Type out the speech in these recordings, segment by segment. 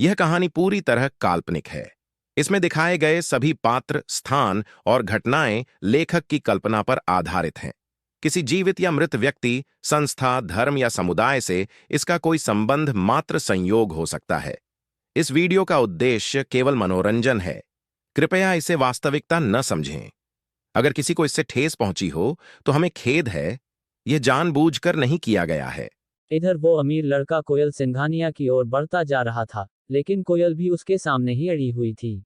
यह कहानी पूरी तरह काल्पनिक है। इसमें दिखाए गए सभी पात्र, स्थान और घटनाएं लेखक की कल्पना पर आधारित हैं। किसी जीवित या मृत व्यक्ति, संस्था, धर्म या समुदाय से इसका कोई संबंध मात्र संयोग हो सकता है। इस वीडियो का उद्देश्य केवल मनोरंजन है। कृपया इसे वास्तविकता न समझें। अगर किसी को इससे ठेस पहुंची हो, तो हमें खेद है। यह जानबूझकर नहीं किया गया है। इधर वो अमीर लड़का कोयल सिंघानिया की ओर बढ़ता जा रहा था, लेकिन कोयल भी उसके सामने ही अड़ी हुई थी।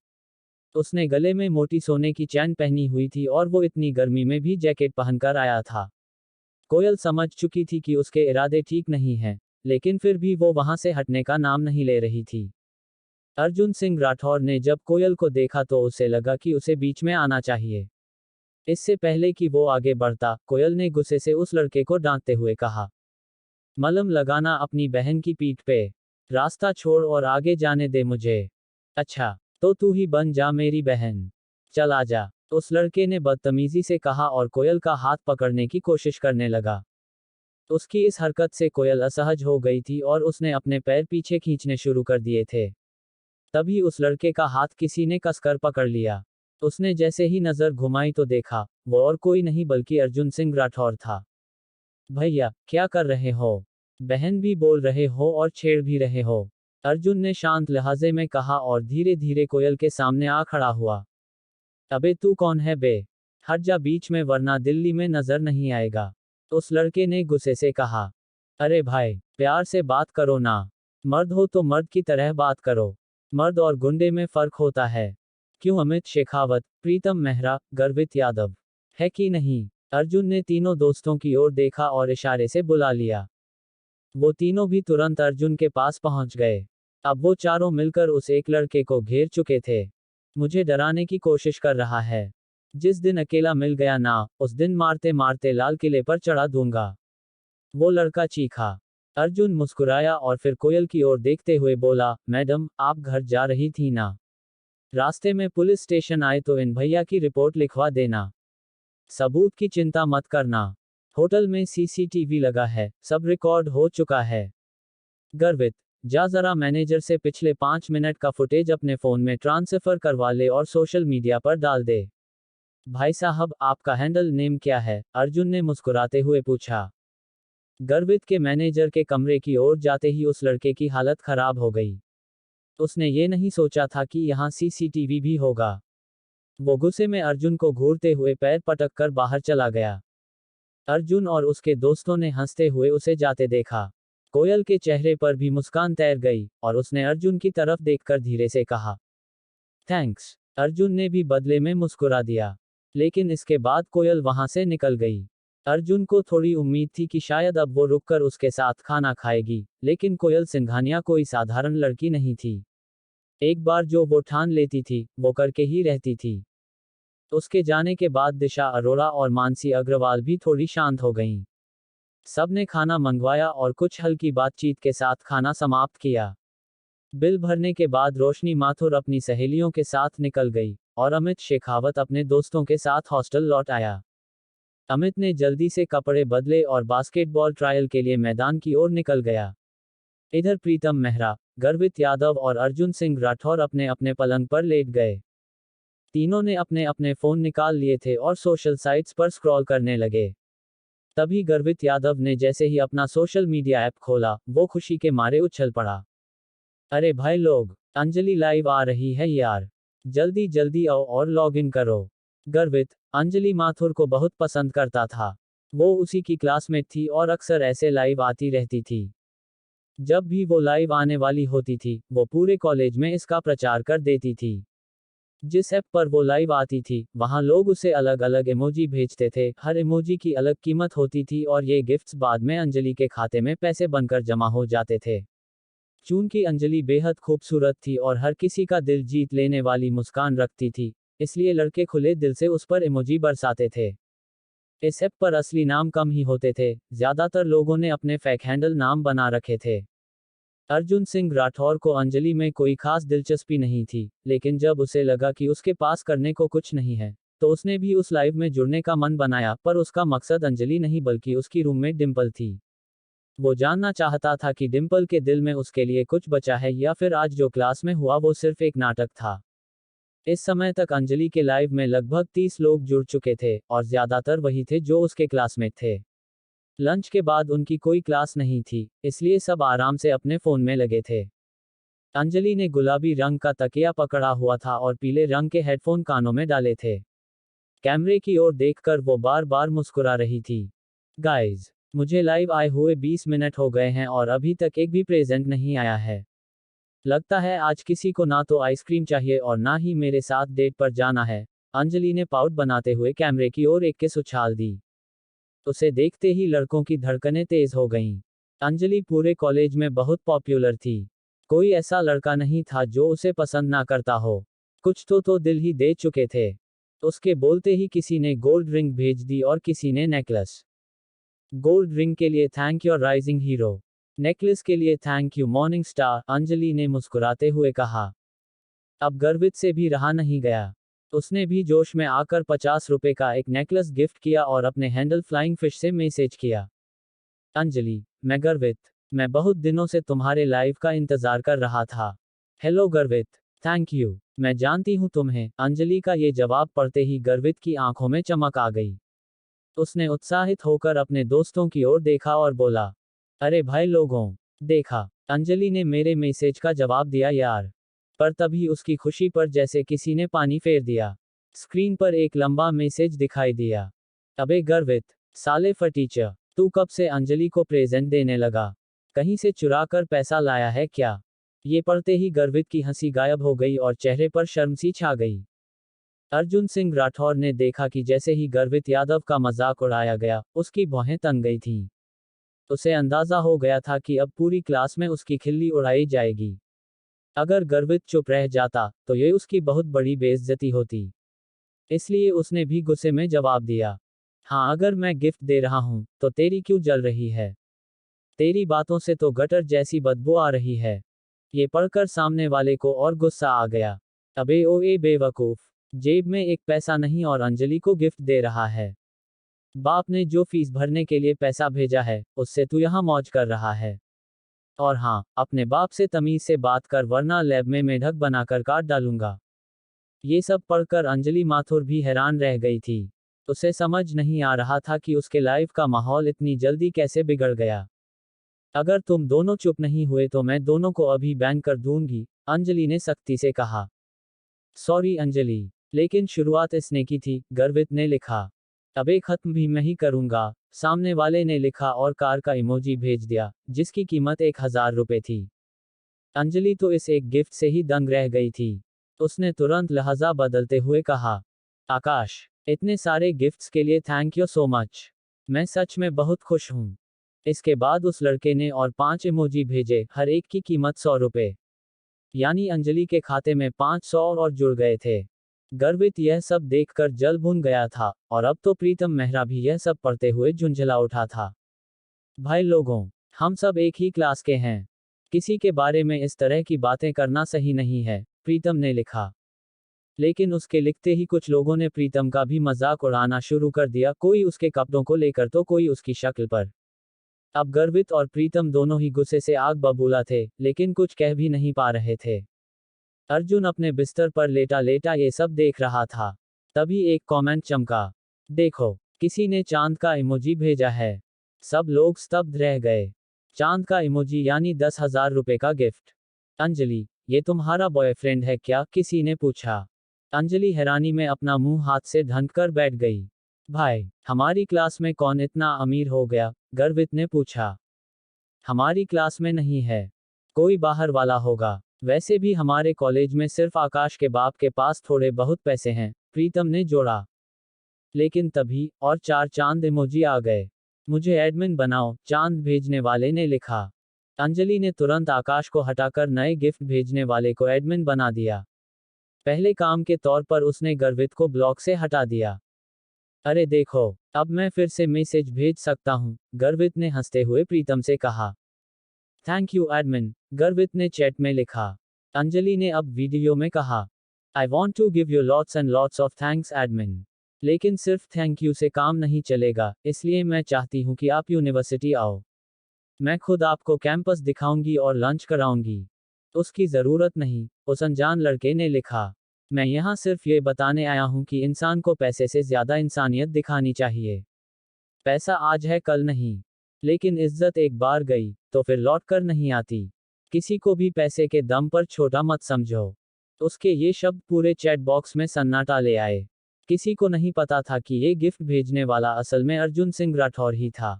उसने गले में मोटी सोने की चैन पहनी हुई थी और वो इतनी गर्मी में भी जैकेट पहनकर आया था। कोयल समझ चुकी थी कि उसके इरादे ठीक नहीं हैं, लेकिन फिर भी वो वहां से हटने का नाम नहीं ले रही थी। अर्जुन सिंह राठौर ने जब कोयल को देखा तो उसे लगा कि उसे बीच में आना चाहिए। इससे पहले कि वो आगे बढ़ता, कोयल ने गुस्से से उस लड़के को डांटते हुए कहा, मलम लगाना अपनी बहन की पीठ पे। रास्ता छोड़ और आगे जाने दे मुझे। अच्छा, तो तू ही बन जा मेरी बहन। चल आजा। उस लड़के ने बदतमीजी से कहा और कोयल का हाथ पकड़ने की कोशिश करने लगा। उसकी इस हरकत से कोयल असहज हो गई थी और उसने अपने पैर पीछे खींचने शुरू कर दिए थे। तभी उस लड़के का हाथ किसी ने कसकर पकड़ लिया। उसने जैसे ही नजर घुमाई तो देखा, वो और कोई नहीं बल्कि अर्जुन सिंह राठौर था। भैया, क्या कर रहे हो? बहन भी बोल रहे हो और छेड़ भी रहे हो। अर्जुन ने शांत लहजे में कहा और धीरे धीरे कोयल के सामने आ खड़ा हुआ। अबे तू कौन है बे? हट जा बीच में वरना दिल्ली में नजर नहीं आएगा। उस लड़के ने गुस्से से कहा। अरे भाई, प्यार से बात करो ना। मर्द हो तो मर्द की तरह बात करो। मर्द और गुंडे में फर्क होता है। क्यों अमित शेखावत, प्रीतम मेहरा, गर्वित यादव? है कि नहीं? अर्जुन ने तीनों दोस्तों की ओर देखा और इशारे से बुला लिया। वो तीनों भी तुरंत अर्जुन के पास पहुंच गए। अब वो चारों मिलकर उस एक लड़के को घेर चुके थे। मुझे डराने की कोशिश कर रहा है। जिस दिन अकेला मिल गया ना, उस दिन मारते मारते लाल किले पर चढ़ा दूंगा। वो लड़का चीखा। अर्जुन मुस्कुराया और फिर कोयल की ओर देखते हुए बोला, मैडम, आप घर जा रही थी ना? रास्ते में पुलिस स्टेशन आए तो इन भैया की रिपोर्ट लिखवा देना। सबूत की चिंता मत करना। होटल में सीसीटीवी लगा है, सब रिकॉर्ड हो चुका है। गर्वित, जा जरा मैनेजर से पिछले 5 मिनट का फुटेज अपने फोन में ट्रांसफर करवा ले और सोशल मीडिया पर डाल दे। भाई साहब, आपका हैंडल नेम क्या है? अर्जुन ने मुस्कुराते हुए पूछा। गर्वित के मैनेजर के कमरे की ओर जाते ही उस लड़के की हालत खराब हो गई। उसने ये नहीं सोचा था कि यहाँ सीसीटीवी भी होगा। वो गुस्से में अर्जुन को घूरते हुए पैर पटक कर बाहर चला गया। अर्जुन और उसके दोस्तों ने हंसते हुए उसे जाते देखा। कोयल के चेहरे पर भी मुस्कान तैर गई और उसने अर्जुन की तरफ देखकर धीरे से कहा, थैंक्स। अर्जुन ने भी बदले में मुस्कुरा दिया। लेकिन इसके बाद कोयल वहां से निकल गई। अर्जुन को थोड़ी उम्मीद थी कि शायद अब वो रुककर उसके साथ खाना खाएगी, लेकिन कोयल सिंघानिया कोई साधारण लड़की नहीं थी। एक बार जो वो ठान लेती थी, वो करके ही रहती थी। उसके जाने के बाद दिशा अरोड़ा और मानसी अग्रवाल भी थोड़ी शांत हो गईं। सबने खाना मंगवाया और कुछ हल्की बातचीत के साथ खाना समाप्त किया। बिल भरने के बाद रोशनी माथुर अपनी सहेलियों के साथ निकल गई और अमित शेखावत अपने दोस्तों के साथ हॉस्टल लौट आया। अमित ने जल्दी से कपड़े बदले और बास्केटबॉल ट्रायल के लिए मैदान की ओर निकल गया। इधर प्रीतम मेहरा, गर्वित यादव और अर्जुन सिंह राठौर अपने अपने पलंग पर लेट गए। तीनों ने अपने अपने फोन निकाल लिए थे और सोशल साइट्स पर स्क्रॉल करने लगे। तभी गर्वित यादव ने जैसे ही अपना सोशल मीडिया ऐप खोला, वो खुशी के मारे उछल पड़ा। अरे भाई लोग, अंजलि लाइव आ रही है यार। जल्दी जल्दी आओ और लॉग इन करो। गर्वित, अंजलि माथुर को बहुत पसंद करता था। वो उसी की क्लासमेट थी और अक्सर ऐसे लाइव आती रहती थी। जब भी वो लाइव आने वाली होती थी, वो पूरे कॉलेज में इसका प्रचार कर देती थी। जिस ऐप पर वो लाइव आती थी, वहां लोग उसे अलग अलग इमोजी भेजते थे, हर इमोजी की अलग कीमत होती थी और ये गिफ्ट्स बाद में अंजलि के खाते में पैसे बनकर जमा हो जाते थे। चूंकि अंजलि बेहद खूबसूरत थी और हर किसी का दिल जीत लेने वाली मुस्कान रखती थी, इसलिए लड़के खुले दिल से उस पर इमोजी बरसाते थे। इस ऐप पर असली नाम कम ही होते थे, ज्यादातर लोगों ने अपने फेक हैंडल नाम बना रखे थे। अर्जुन सिंह राठौर को अंजलि में कोई खास दिलचस्पी नहीं थी, लेकिन जब उसे लगा कि उसके पास करने को कुछ नहीं है, तो उसने भी उस लाइव में जुड़ने का मन बनाया, पर उसका मकसद अंजलि नहीं बल्कि उसकी रूममेट डिंपल थी। वो जानना चाहता था कि डिम्पल के दिल में उसके लिए कुछ बचा है या फिर आज जो क्लास में हुआ वो सिर्फ एक नाटक था। इस समय तक अंजलि के लाइव में लगभग 30 लोग जुड़ चुके थे और ज्यादातर वही थे जो उसके क्लासमेट थे। लंच के बाद उनकी कोई क्लास नहीं थी, इसलिए सब आराम से अपने फोन में लगे थे। अंजलि ने गुलाबी रंग का तकिया पकड़ा हुआ था और पीले रंग के हेडफोन कानों में डाले थे। कैमरे की ओर देखकर वो बार बार मुस्कुरा रही थी। गाइज, मुझे लाइव आए हुए 20 मिनट हो गए हैं और अभी तक एक भी प्रेजेंट नहीं आया है। लगता है आज किसी को ना तो आइसक्रीम चाहिए और ना ही मेरे साथ डेट पर जाना है। अंजलि ने पाउट बनाते हुए कैमरे की ओर एक किस उछाल दी। उसे देखते ही लड़कों की धड़कनें तेज हो गईं। अंजलि पूरे कॉलेज में बहुत पॉपुलर थी। कोई ऐसा लड़का नहीं था जो उसे पसंद ना करता हो। कुछ तो दिल ही दे चुके थे। उसके बोलते ही किसी ने गोल्ड रिंग भेज दी और किसी ने नेकलेस। गोल्ड रिंग के लिए thank you rising hero. Necklace के लिए thank you morning star, Anjali ने मुस्कुराते हुए कहा। अब गर्वित से भी रहा नहीं गया। उसने भी जोश में आकर 50 रुपए का एक नेकलेस गिफ्ट किया और अपने हैंडल फ्लाइंग फिश से मैसेज किया। अंजलि, मैं गर्वित। मैं बहुत दिनों से तुम्हारे लाइव का इंतजार कर रहा था। हेलो गर्वित। Thank you. मैं जानती हूँ तुम्हें। अंजलि का ये जवाब पढ़ते ही गर्वित की आंखों में चमक आ गई। उसने उत्साहित होकर अपने दोस्तों की ओर देखा और बोला, अरे भाई लोगों, देखा, अंजलि ने मेरे मैसेज का जवाब दिया यार। पर तभी उसकी खुशी पर जैसे किसी ने पानी फेर दिया। स्क्रीन पर एक लंबा मैसेज दिखाई दिया। अबे गर्वित, साले फटीचर, तू कब से अंजलि को प्रेजेंट देने लगा? कहीं से चुरा कर पैसा लाया है क्या? ये पढ़ते ही गर्वित की हंसी गायब हो गई और चेहरे पर शर्म सी छा गई। अर्जुन सिंह राठौर ने देखा कि जैसे ही गर्वित यादव का मजाक उड़ाया गया, उसकी भौहें तन गई थीं। उसे अंदाजा हो गया था कि अब पूरी क्लास में उसकी खिल्ली उड़ाई जाएगी। अगर गर्वित चुप रह जाता, तो ये उसकी बहुत बड़ी बेइज्जती होती। इसलिए उसने भी गुस्से में जवाब दिया, हाँ अगर मैं गिफ्ट दे रहा हूँ, तो तेरी क्यों जल रही है? तेरी बातों से तो गटर जैसी बदबू आ रही है। ये पढ़कर सामने वाले को और गुस्सा आ गया। अबे ओ ए बेवकूफ, जेब में एक पैसा नहीं और अंजलि को गिफ्ट दे रहा है। बाप ने जो फीस भरने के लिए पैसा भेजा है, उससे तू यहाँ मौज कर रहा है। और हाँ, अपने बाप से तमीज से बात कर वरना लैब में मेढक बनाकर काट डालूंगा। ये सब पढ़कर अंजलि माथुर भी हैरान रह गई थी। उसे समझ नहीं आ रहा था कि उसके लाइफ का माहौल इतनी जल्दी कैसे बिगड़ गया। अगर तुम दोनों चुप नहीं हुए तो मैं दोनों को अभी बैन कर दूंगी, अंजलि ने सख्ती से कहा। सॉरी अंजलि, लेकिन शुरुआत इसने की थी, गर्वित ने लिखा। अबे खत्म भी मैं ही करूंगा, सामने वाले ने लिखा और कार का इमोजी भेज दिया, जिसकी कीमत 1000 रुपए थी। अंजलि तो इस एक गिफ्ट से ही दंग रह गई थी। उसने तुरंत लहजा बदलते हुए कहा, आकाश, इतने सारे गिफ्ट्स के लिए थैंक यू सो मच। मैं सच में बहुत खुश हूँ। इसके बाद उस लड़के ने और 5 इमोजी भेजे, हर एक की कीमत 100 रुपए। यानी अंजलि के खाते में 500 और जुड़ गए थे। गर्वित यह सब देखकर जल भुन गया था, और अब तो प्रीतम मेहरा भी यह सब पढ़ते हुए झुंझला उठा था। भाई लोगों, हम सब एक ही क्लास के हैं। किसी के बारे में इस तरह की बातें करना सही नहीं है, प्रीतम ने लिखा। लेकिन उसके लिखते ही कुछ लोगों ने प्रीतम का भी मजाक उड़ाना शुरू कर दिया, कोई उसके कपड़ों को लेकर तो कोई उसकी शक्ल पर। अब गर्वित और प्रीतम दोनों ही गुस्से से आग बबूला थे, लेकिन कुछ कह भी नहीं पा रहे थे। अर्जुन अपने बिस्तर पर लेटा लेटा ये सब देख रहा था। तभी एक कमेंट चमका। देखो, किसी ने चांद का इमोजी भेजा है। सब लोग स्तब्ध रह गए। चांद का इमोजी यानी 10,000 रुपए का गिफ्ट। अंजलि, ये तुम्हारा बॉयफ्रेंड है क्या? किसी ने पूछा। अंजलि हैरानी में अपना मुंह हाथ से ढंक कर बैठ गई। भाई, हमारी क्लास में कौन इतना अमीर हो गया? गर्वित ने पूछा। हमारी क्लास में नहीं है। कोई बाहर वाला होगा। वैसे भी हमारे कॉलेज में सिर्फ आकाश के बाप के पास थोड़े बहुत पैसे हैं, प्रीतम ने जोड़ा। लेकिन तभी और 4 चांद इमोजी आ गए। मुझे एडमिन बनाओ, चांद भेजने वाले ने लिखा। अंजलि ने तुरंत आकाश को हटाकर नए गिफ्ट भेजने वाले को एडमिन बना दिया। पहले काम के तौर पर उसने गर्वित को ब्लॉक से हटा दिया। अरे देखो, अब मैं फिर से मैसेज भेज सकता हूँ, गर्वित ने हंसते हुए प्रीतम से कहा। थैंक यू एडमिन, गर्वित ने चैट में लिखा। अंजलि ने अब वीडियो में कहा, I want to give you lots and lots of thanks admin. लेकिन सिर्फ थैंक यू से काम नहीं चलेगा, इसलिए मैं चाहती हूँ कि आप यूनिवर्सिटी आओ। मैं खुद आपको कैंपस दिखाऊंगी और लंच कराऊंगी। उसकी ज़रूरत नहीं, उस अनजान लड़के ने लिखा। मैं यहाँ सिर्फ ये बताने आया हूँ कि इंसान को पैसे से ज़्यादा इंसानियत दिखानी चाहिए। पैसा आज है कल नहीं। लेकिन इज्जत एक बार गई, तो फिर लौट कर नहीं आती। किसी को भी पैसे के दम पर छोटा मत समझो। उसके ये शब्द पूरे चैट बॉक्स में सन्नाटा ले आए। किसी को नहीं पता था कि ये गिफ्ट भेजने वाला असल में अर्जुन सिंह राठौर ही था।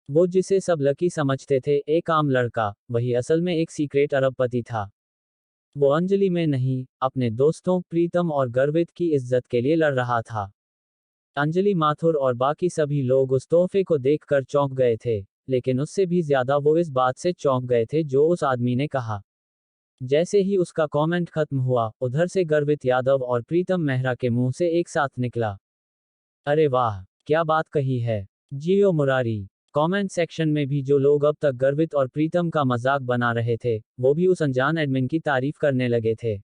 वो जिसे सब लकी समझते थे, एक आम लड़का, वही असल में एक सीक्रेट अरबपति था। वो अंजलि में नहीं, अपने दोस्तों प्रीतम और गर्वित की इज्जत के लिए लड़ रहा था। अंजलि माथुर और बाकी सभी लोग उस तोहफे को देखकर चौंक गए थे, लेकिन उससे भी ज्यादा वो इस बात से चौंक गए थे जो उस आदमी ने कहा। जैसे ही उसका कमेंट खत्म हुआ, उधर से गर्वित यादव और प्रीतम मेहरा के मुंह से एक साथ निकला, अरे वाह, क्या बात कही है, जियो मुरारी। कमेंट सेक्शन में भी जो लोग अब तक गर्वित और प्रीतम का मजाक बना रहे थे, वो भी उस अनजान एडमिन की तारीफ करने लगे थे।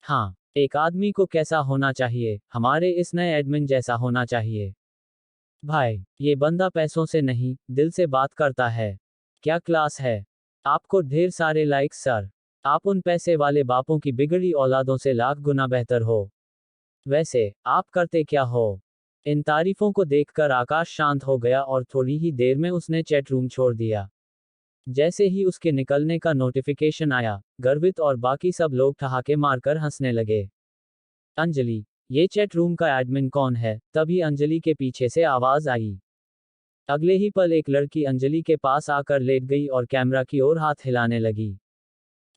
हाँ, एक आदमी को कैसा होना चाहिए, हमारे इस नए एडमिन जैसा होना चाहिए। भाई, ये बंदा पैसों से नहीं, दिल से बात करता है। क्या क्लास है। आपको ढेर सारे लाइक्स सर। आप उन पैसे वाले बापों की बिगड़ी औलादों से लाख गुना बेहतर हो। वैसे, आप करते क्या हो? इन तारीफों को देखकर आकाश शांत हो गया और थोड़ी ही देर में उसने चैट रूम छोड़ दिया। जैसे ही उसके निकलने का नोटिफिकेशन आया, गर्वित और बाकी सब लोग ठहाके मारकर हंसने लगे। अंजलि, ये चैट रूम का एडमिन कौन है? तभी अंजलि के पीछे से आवाज आई। अगले ही पल एक लड़की अंजलि के पास आकर लेट गई और कैमरा की ओर हाथ हिलाने लगी।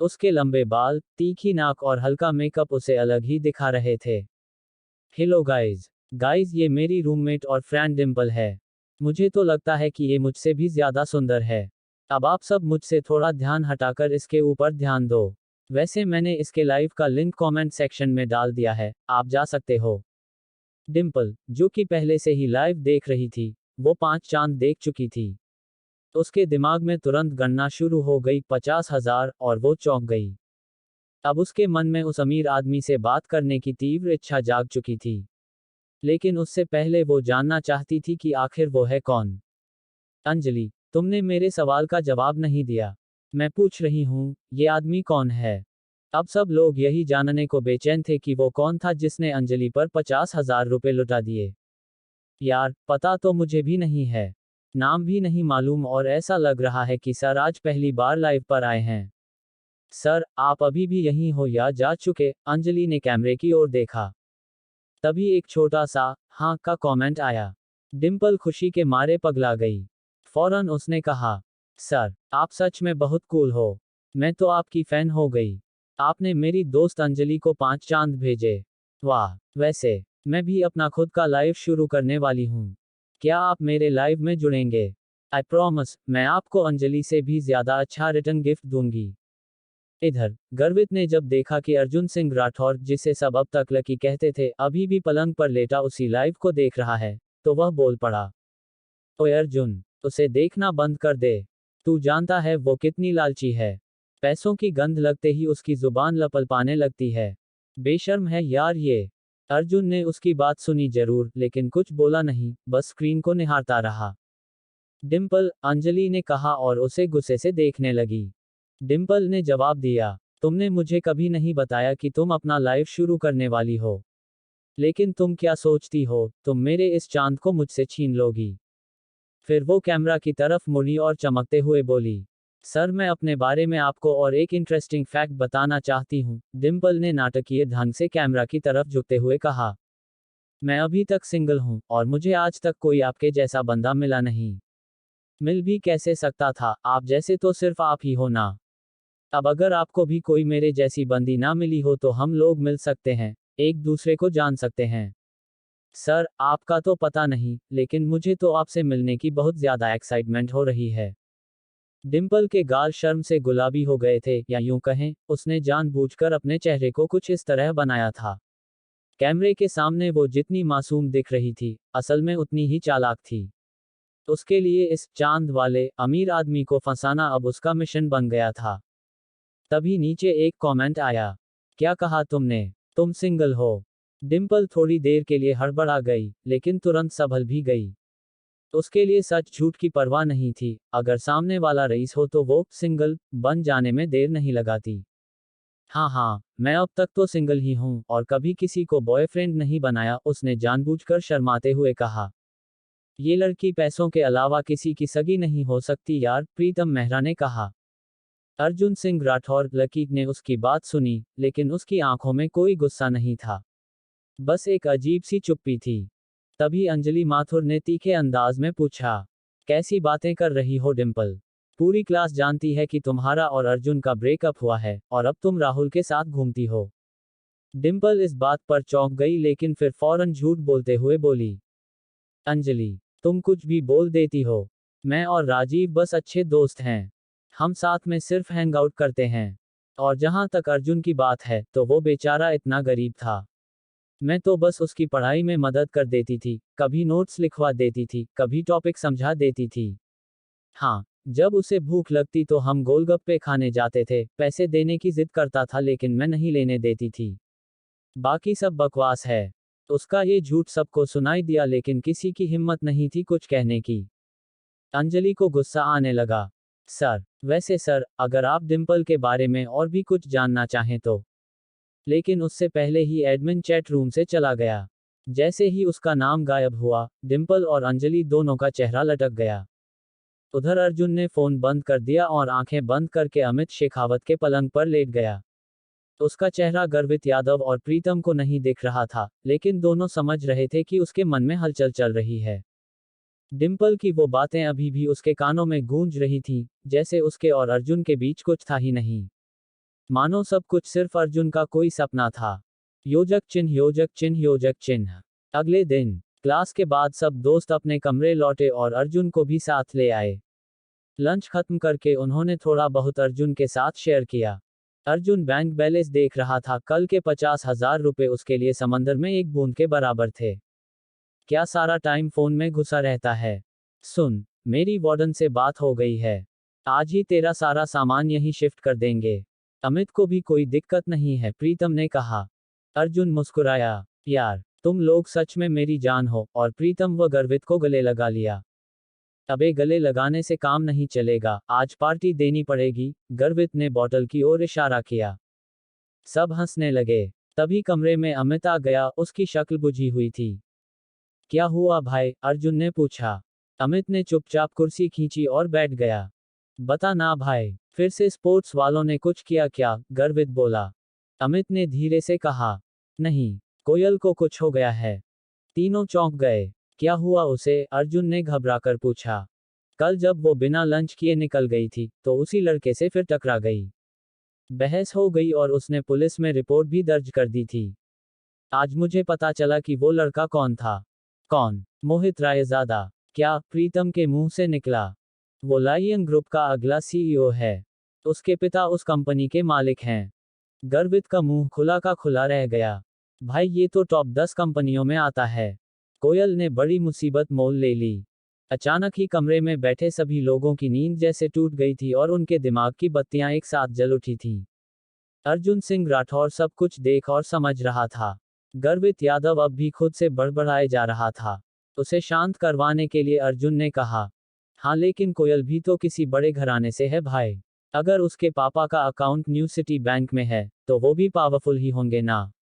उसके लंबे बाल, तीखी नाक और हल्का मेकअप उसे अलग ही दिखा रहे थे। हेलो गाइज, ये मेरी रूममेट और फ्रेंड डिम्पल है। मुझे तो लगता है कि ये मुझसे भी ज्यादा सुंदर है। अब आप सब मुझसे थोड़ा ध्यान हटाकर इसके ऊपर ध्यान दो। वैसे मैंने इसके लाइव का लिंक कमेंट सेक्शन में डाल दिया है, आप जा सकते हो। डिम्पल, जो कि पहले से ही लाइव देख रही थी, वो 5 चांद देख चुकी थी। उसके दिमाग में तुरंत गणना शुरू हो गई 50,000 और वो चौंक गई। अब उसके मन में उस अमीर आदमी से बात करने की तीव्र इच्छा जाग चुकी थी। लेकिन उससे पहले वो जानना चाहती थी कि आखिर वो है कौन। अंजलि, तुमने मेरे सवाल का जवाब नहीं दिया। मैं पूछ रही हूँ, ये आदमी कौन है? अब सब लोग यही जानने को बेचैन थे कि वो कौन था जिसने अंजलि पर 50,000 रुपए लुटा दिए। यार, पता तो मुझे भी नहीं है। नाम भी नहीं मालूम और ऐसा लग रहा है कि सर आज पहली बार लाइव पर आए हैं। सर, आप अभी भी यहीं हो या जा चुके? अंजलि ने कैमरे की ओर देखा। तभी एक छोटा सा हाँ का कमेंट आया। डिम्पल खुशी के मारे पगला गई। फौरन उसने कहा, सर, आप सच में बहुत कूल हो। मैं तो आपकी फैन हो गई। आपने मेरी दोस्त अंजलि को 5 चांद भेजे। वाह, वैसे मैं भी अपना खुद का लाइव शुरू करने वाली हूँ। क्या आप मेरे लाइव में जुड़ेंगे? आई प्रॉमिस, मैं आपको अंजलि से भी ज्यादा अच्छा रिटर्न गिफ्ट दूंगी। इधर गर्वित ने जब देखा कि अर्जुन सिंह राठौर, जिसे सब अब तक लकी कहते थे, अभी भी पलंग पर लेटा उसी लाइव को देख रहा है, तो वह बोल पड़ा, ओए अर्जुन, उसे देखना बंद कर दे। तू जानता है वो कितनी लालची है। पैसों की गंध लगते ही उसकी जुबान लपलपाने लगती है। बेशर्म है यार ये। अर्जुन ने उसकी बात सुनी जरूर, लेकिन कुछ बोला नहीं, बस स्क्रीन को निहारता रहा। डिम्पल, अंजलि ने कहा और उसे गुस्से से देखने लगी। डिम्पल ने जवाब दिया, तुमने मुझे कभी नहीं बताया कि तुम अपना लाइव शुरू करने वाली हो। लेकिन तुम क्या सोचती हो, तुम मेरे इस चांद को मुझसे छीन लोगी? फिर वो कैमरा की तरफ मुड़ी और चमकते हुए बोली, सर मैं अपने बारे में आपको और एक इंटरेस्टिंग फैक्ट बताना चाहती हूँ। डिम्पल ने नाटकीय ढंग से कैमरा की तरफ झुकते हुए कहा, मैं अभी तक सिंगल हूँ और मुझे आज तक कोई आपके जैसा बंदा मिला नहीं। मिल भी कैसे सकता था, आप जैसे तो सिर्फ आप ही हो ना। अब अगर आपको भी कोई मेरे जैसी बंदी ना मिली हो तो हम लोग मिल सकते हैं, एक दूसरे को जान सकते हैं। सर, आपका तो पता नहीं, लेकिन मुझे तो आपसे मिलने की बहुत ज्यादा एक्साइटमेंट हो रही है। डिम्पल के गाल शर्म से गुलाबी हो गए थे, या यूं कहें, उसने जानबूझकर अपने चेहरे को कुछ इस तरह बनाया था। कैमरे के सामने वो जितनी मासूम दिख रही थी, असल में उतनी ही चालाक थी। उसके लिए इस चांद वाले अमीर आदमी को फंसाना अब उसका मिशन बन गया था। तभी नीचे एक कमेंट आया, क्या कहा तुमने? तुम सिंगल हो? डिम्पल थोड़ी देर के लिए हड़बड़ा गई, लेकिन तुरंत संभल भी गई। उसके लिए सच झूठ की परवाह नहीं थी, अगर सामने वाला रईस हो तो वो सिंगल बन जाने में देर नहीं लगाती। हाँ हाँ, मैं अब तक तो सिंगल ही हूँ और कभी किसी को बॉयफ्रेंड नहीं बनाया, उसने जानबूझकर शर्माते हुए कहा। ये लड़की पैसों के अलावा किसी की सगी नहीं हो सकती यार, प्रीतम मेहरा ने कहा। अर्जुन सिंह राठौर लकी ने उसकी बात सुनी, लेकिन उसकी आंखों में कोई गुस्सा नहीं था, बस एक अजीब सी चुप्पी थी। तभी अंजलि माथुर ने तीखे अंदाज में पूछा, कैसी बातें कर रही हो डिम्पल? पूरी क्लास जानती है कि तुम्हारा और अर्जुन का ब्रेकअप हुआ है और अब तुम राहुल के साथ घूमती हो। डिम्पल इस बात पर चौंक गई लेकिन फिर फौरन झूठ बोलते हुए बोली, अंजलि, तुम कुछ भी बोल देती हो। मैं और राजीव बस अच्छे दोस्त हैं। हम साथ में सिर्फ हैंग आउट करते हैं। और जहां तक अर्जुन की बात है, तो वो बेचारा इतना गरीब था। मैं तो बस उसकी पढ़ाई में मदद कर देती थी, कभी नोट्स लिखवा देती थी, कभी टॉपिक समझा देती थी। हाँ, जब उसे भूख लगती तो हम गोलगप्पे खाने जाते थे, पैसे देने की जिद करता था लेकिन मैं नहीं लेने देती थी। बाकी सब बकवास है। उसका ये झूठ सबको सुनाई दिया लेकिन किसी की हिम्मत नहीं थी कुछ कहने की। अंजलि को गुस्सा आने लगा। सर, वैसे सर, अगर आप डिम्पल के बारे में और भी कुछ जानना चाहें तो। लेकिन उससे पहले ही एडमिन चैट रूम से चला गया। जैसे ही उसका नाम गायब हुआ, डिम्पल और अंजलि दोनों का चेहरा लटक गया। उधर अर्जुन ने फोन बंद कर दिया और आंखें बंद करके अमित शेखावत के पलंग पर लेट गया। उसका चेहरा गर्वित यादव और प्रीतम को नहीं दिख रहा था, लेकिन दोनों समझ रहे थे कि उसके मन में हलचल चल रही है। डिम्पल की वो बातें अभी भी उसके कानों में गूंज रही थीं, जैसे उसके और अर्जुन के बीच कुछ था ही नहीं। मानो सब कुछ सिर्फ अर्जुन का कोई सपना था। योजक चिन्ह योजक चिन्ह योजक चिन्ह। अगले दिन क्लास के बाद सब दोस्त अपने कमरे लौटे और अर्जुन को भी साथ ले आए। लंच खत्म करके उन्होंने थोड़ा बहुत अर्जुन के साथ शेयर किया। अर्जुन बैंक बैलेंस देख रहा था, कल के 50,000 रुपए उसके लिए समंदर में एक बूंद के बराबर थे। क्या सारा टाइम फोन में घुसा रहता है? सुन, मेरी वार्डन से बात हो गई है। आज ही तेरा सारा सामान यहीं शिफ्ट कर देंगे। अमित को भी कोई दिक्कत नहीं है, प्रीतम ने कहा। अर्जुन मुस्कुराया। यार, तुम लोग सच में मेरी जान हो, और प्रीतम व गर्वित को गले लगा लिया। अबे गले लगाने से काम नहीं चलेगा, आज पार्टी देनी पड़ेगी, गर्वित ने बॉटल की ओर इशारा किया। सब हंसने लगे। तभी कमरे में अमित आ गया, उसकी शक्ल बुझी हुई थी। क्या हुआ भाई? अर्जुन ने पूछा। अमित ने चुपचाप कुर्सी खींची और बैठ गया। बता ना भाई, फिर से स्पोर्ट्स वालों ने कुछ किया क्या? गर्वित बोला। अमित ने धीरे से कहा, नहीं, कोयल को कुछ हो गया है। तीनों चौंक गए। क्या हुआ उसे? अर्जुन ने घबराकर पूछा। कल जब वो बिना लंच किए निकल गई थी, तो उसी लड़के से फिर टकरा गई। बहस हो गई और उसने पुलिस में रिपोर्ट भी दर्ज कर दी थी। आज मुझे पता चला कि वो लड़का कौन था। कौन? मोहित रायजादा। क्या? प्रीतम के मुंह से निकला। वो लायन ग्रुप का अगला सीईओ है। उसके पिता उस कंपनी के मालिक हैं। गर्वित का मुंह खुला का खुला रह गया। भाई, ये तो टॉप 10 कंपनियों में आता है। कोयल ने बड़ी मुसीबत मोल ले ली। अचानक ही कमरे में बैठे सभी लोगों की नींद जैसे टूट गई थी और उनके दिमाग की बत्तियां एक साथ जल उठी थीं। अर्जुन सिंह राठौर सब कुछ देख और समझ रहा था। गर्वित यादव अब भी खुद से बड़बड़ाए जा रहा था। उसे शांत करवाने के लिए अर्जुन ने कहा, हाँ लेकिन कोयल भी तो किसी बड़े घराने से है भाई। अगर उसके पापा का अकाउंट न्यू सिटी बैंक में है, तो वो भी पावरफुल ही होंगे ना।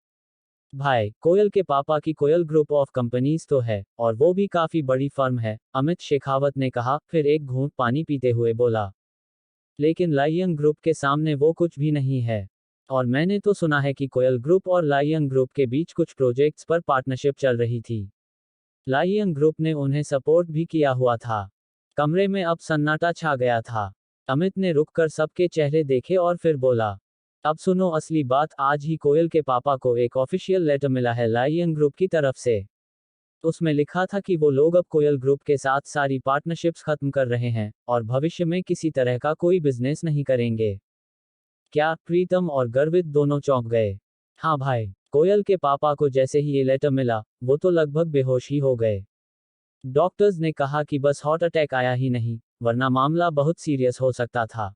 भाई, कोयल के पापा की कोयल ग्रुप ऑफ कंपनीज तो है, और वो भी काफी बड़ी फर्म है, अमित शेखावत ने कहा, फिर एक घूंट पानी पीते हुए बोला। लेकिन लायन ग्रुप के सामने वो कुछ भी नहीं है। और मैंने तो सुना है कि कोयल ग्रुप और लायन ग्रुप के बीच कुछ प्रोजेक्ट्स पर पार्टनरशिप चल रही थी। लायन ग्रुप ने उन्हें सपोर्ट भी किया हुआ था। कमरे में अब सन्नाटा छा गया था। अमित ने रुककर सबके चेहरे देखे और फिर बोला, अब सुनो असली बात, आज ही कोयल के पापा को एक ऑफिशियल लेटर मिला है लायन ग्रुप की तरफ से। उसमें लिखा था कि वो लोग अब कोयल ग्रुप के साथ सारी पार्टनरशिप्स खत्म कर रहे हैं, और भविष्य में किसी तरह का कोई बिजनेस नहीं करेंगे। क्या? प्रीतम और गर्वित दोनों चौंक गए। हाँ भाई, कोयल के पापा को जैसे ही ये लेटर मिला, वो तो लगभग बेहोश ही हो गए। डॉक्टर्स ने कहा कि बस हार्ट अटैक आया ही नहीं, वरना मामला बहुत सीरियस हो सकता था।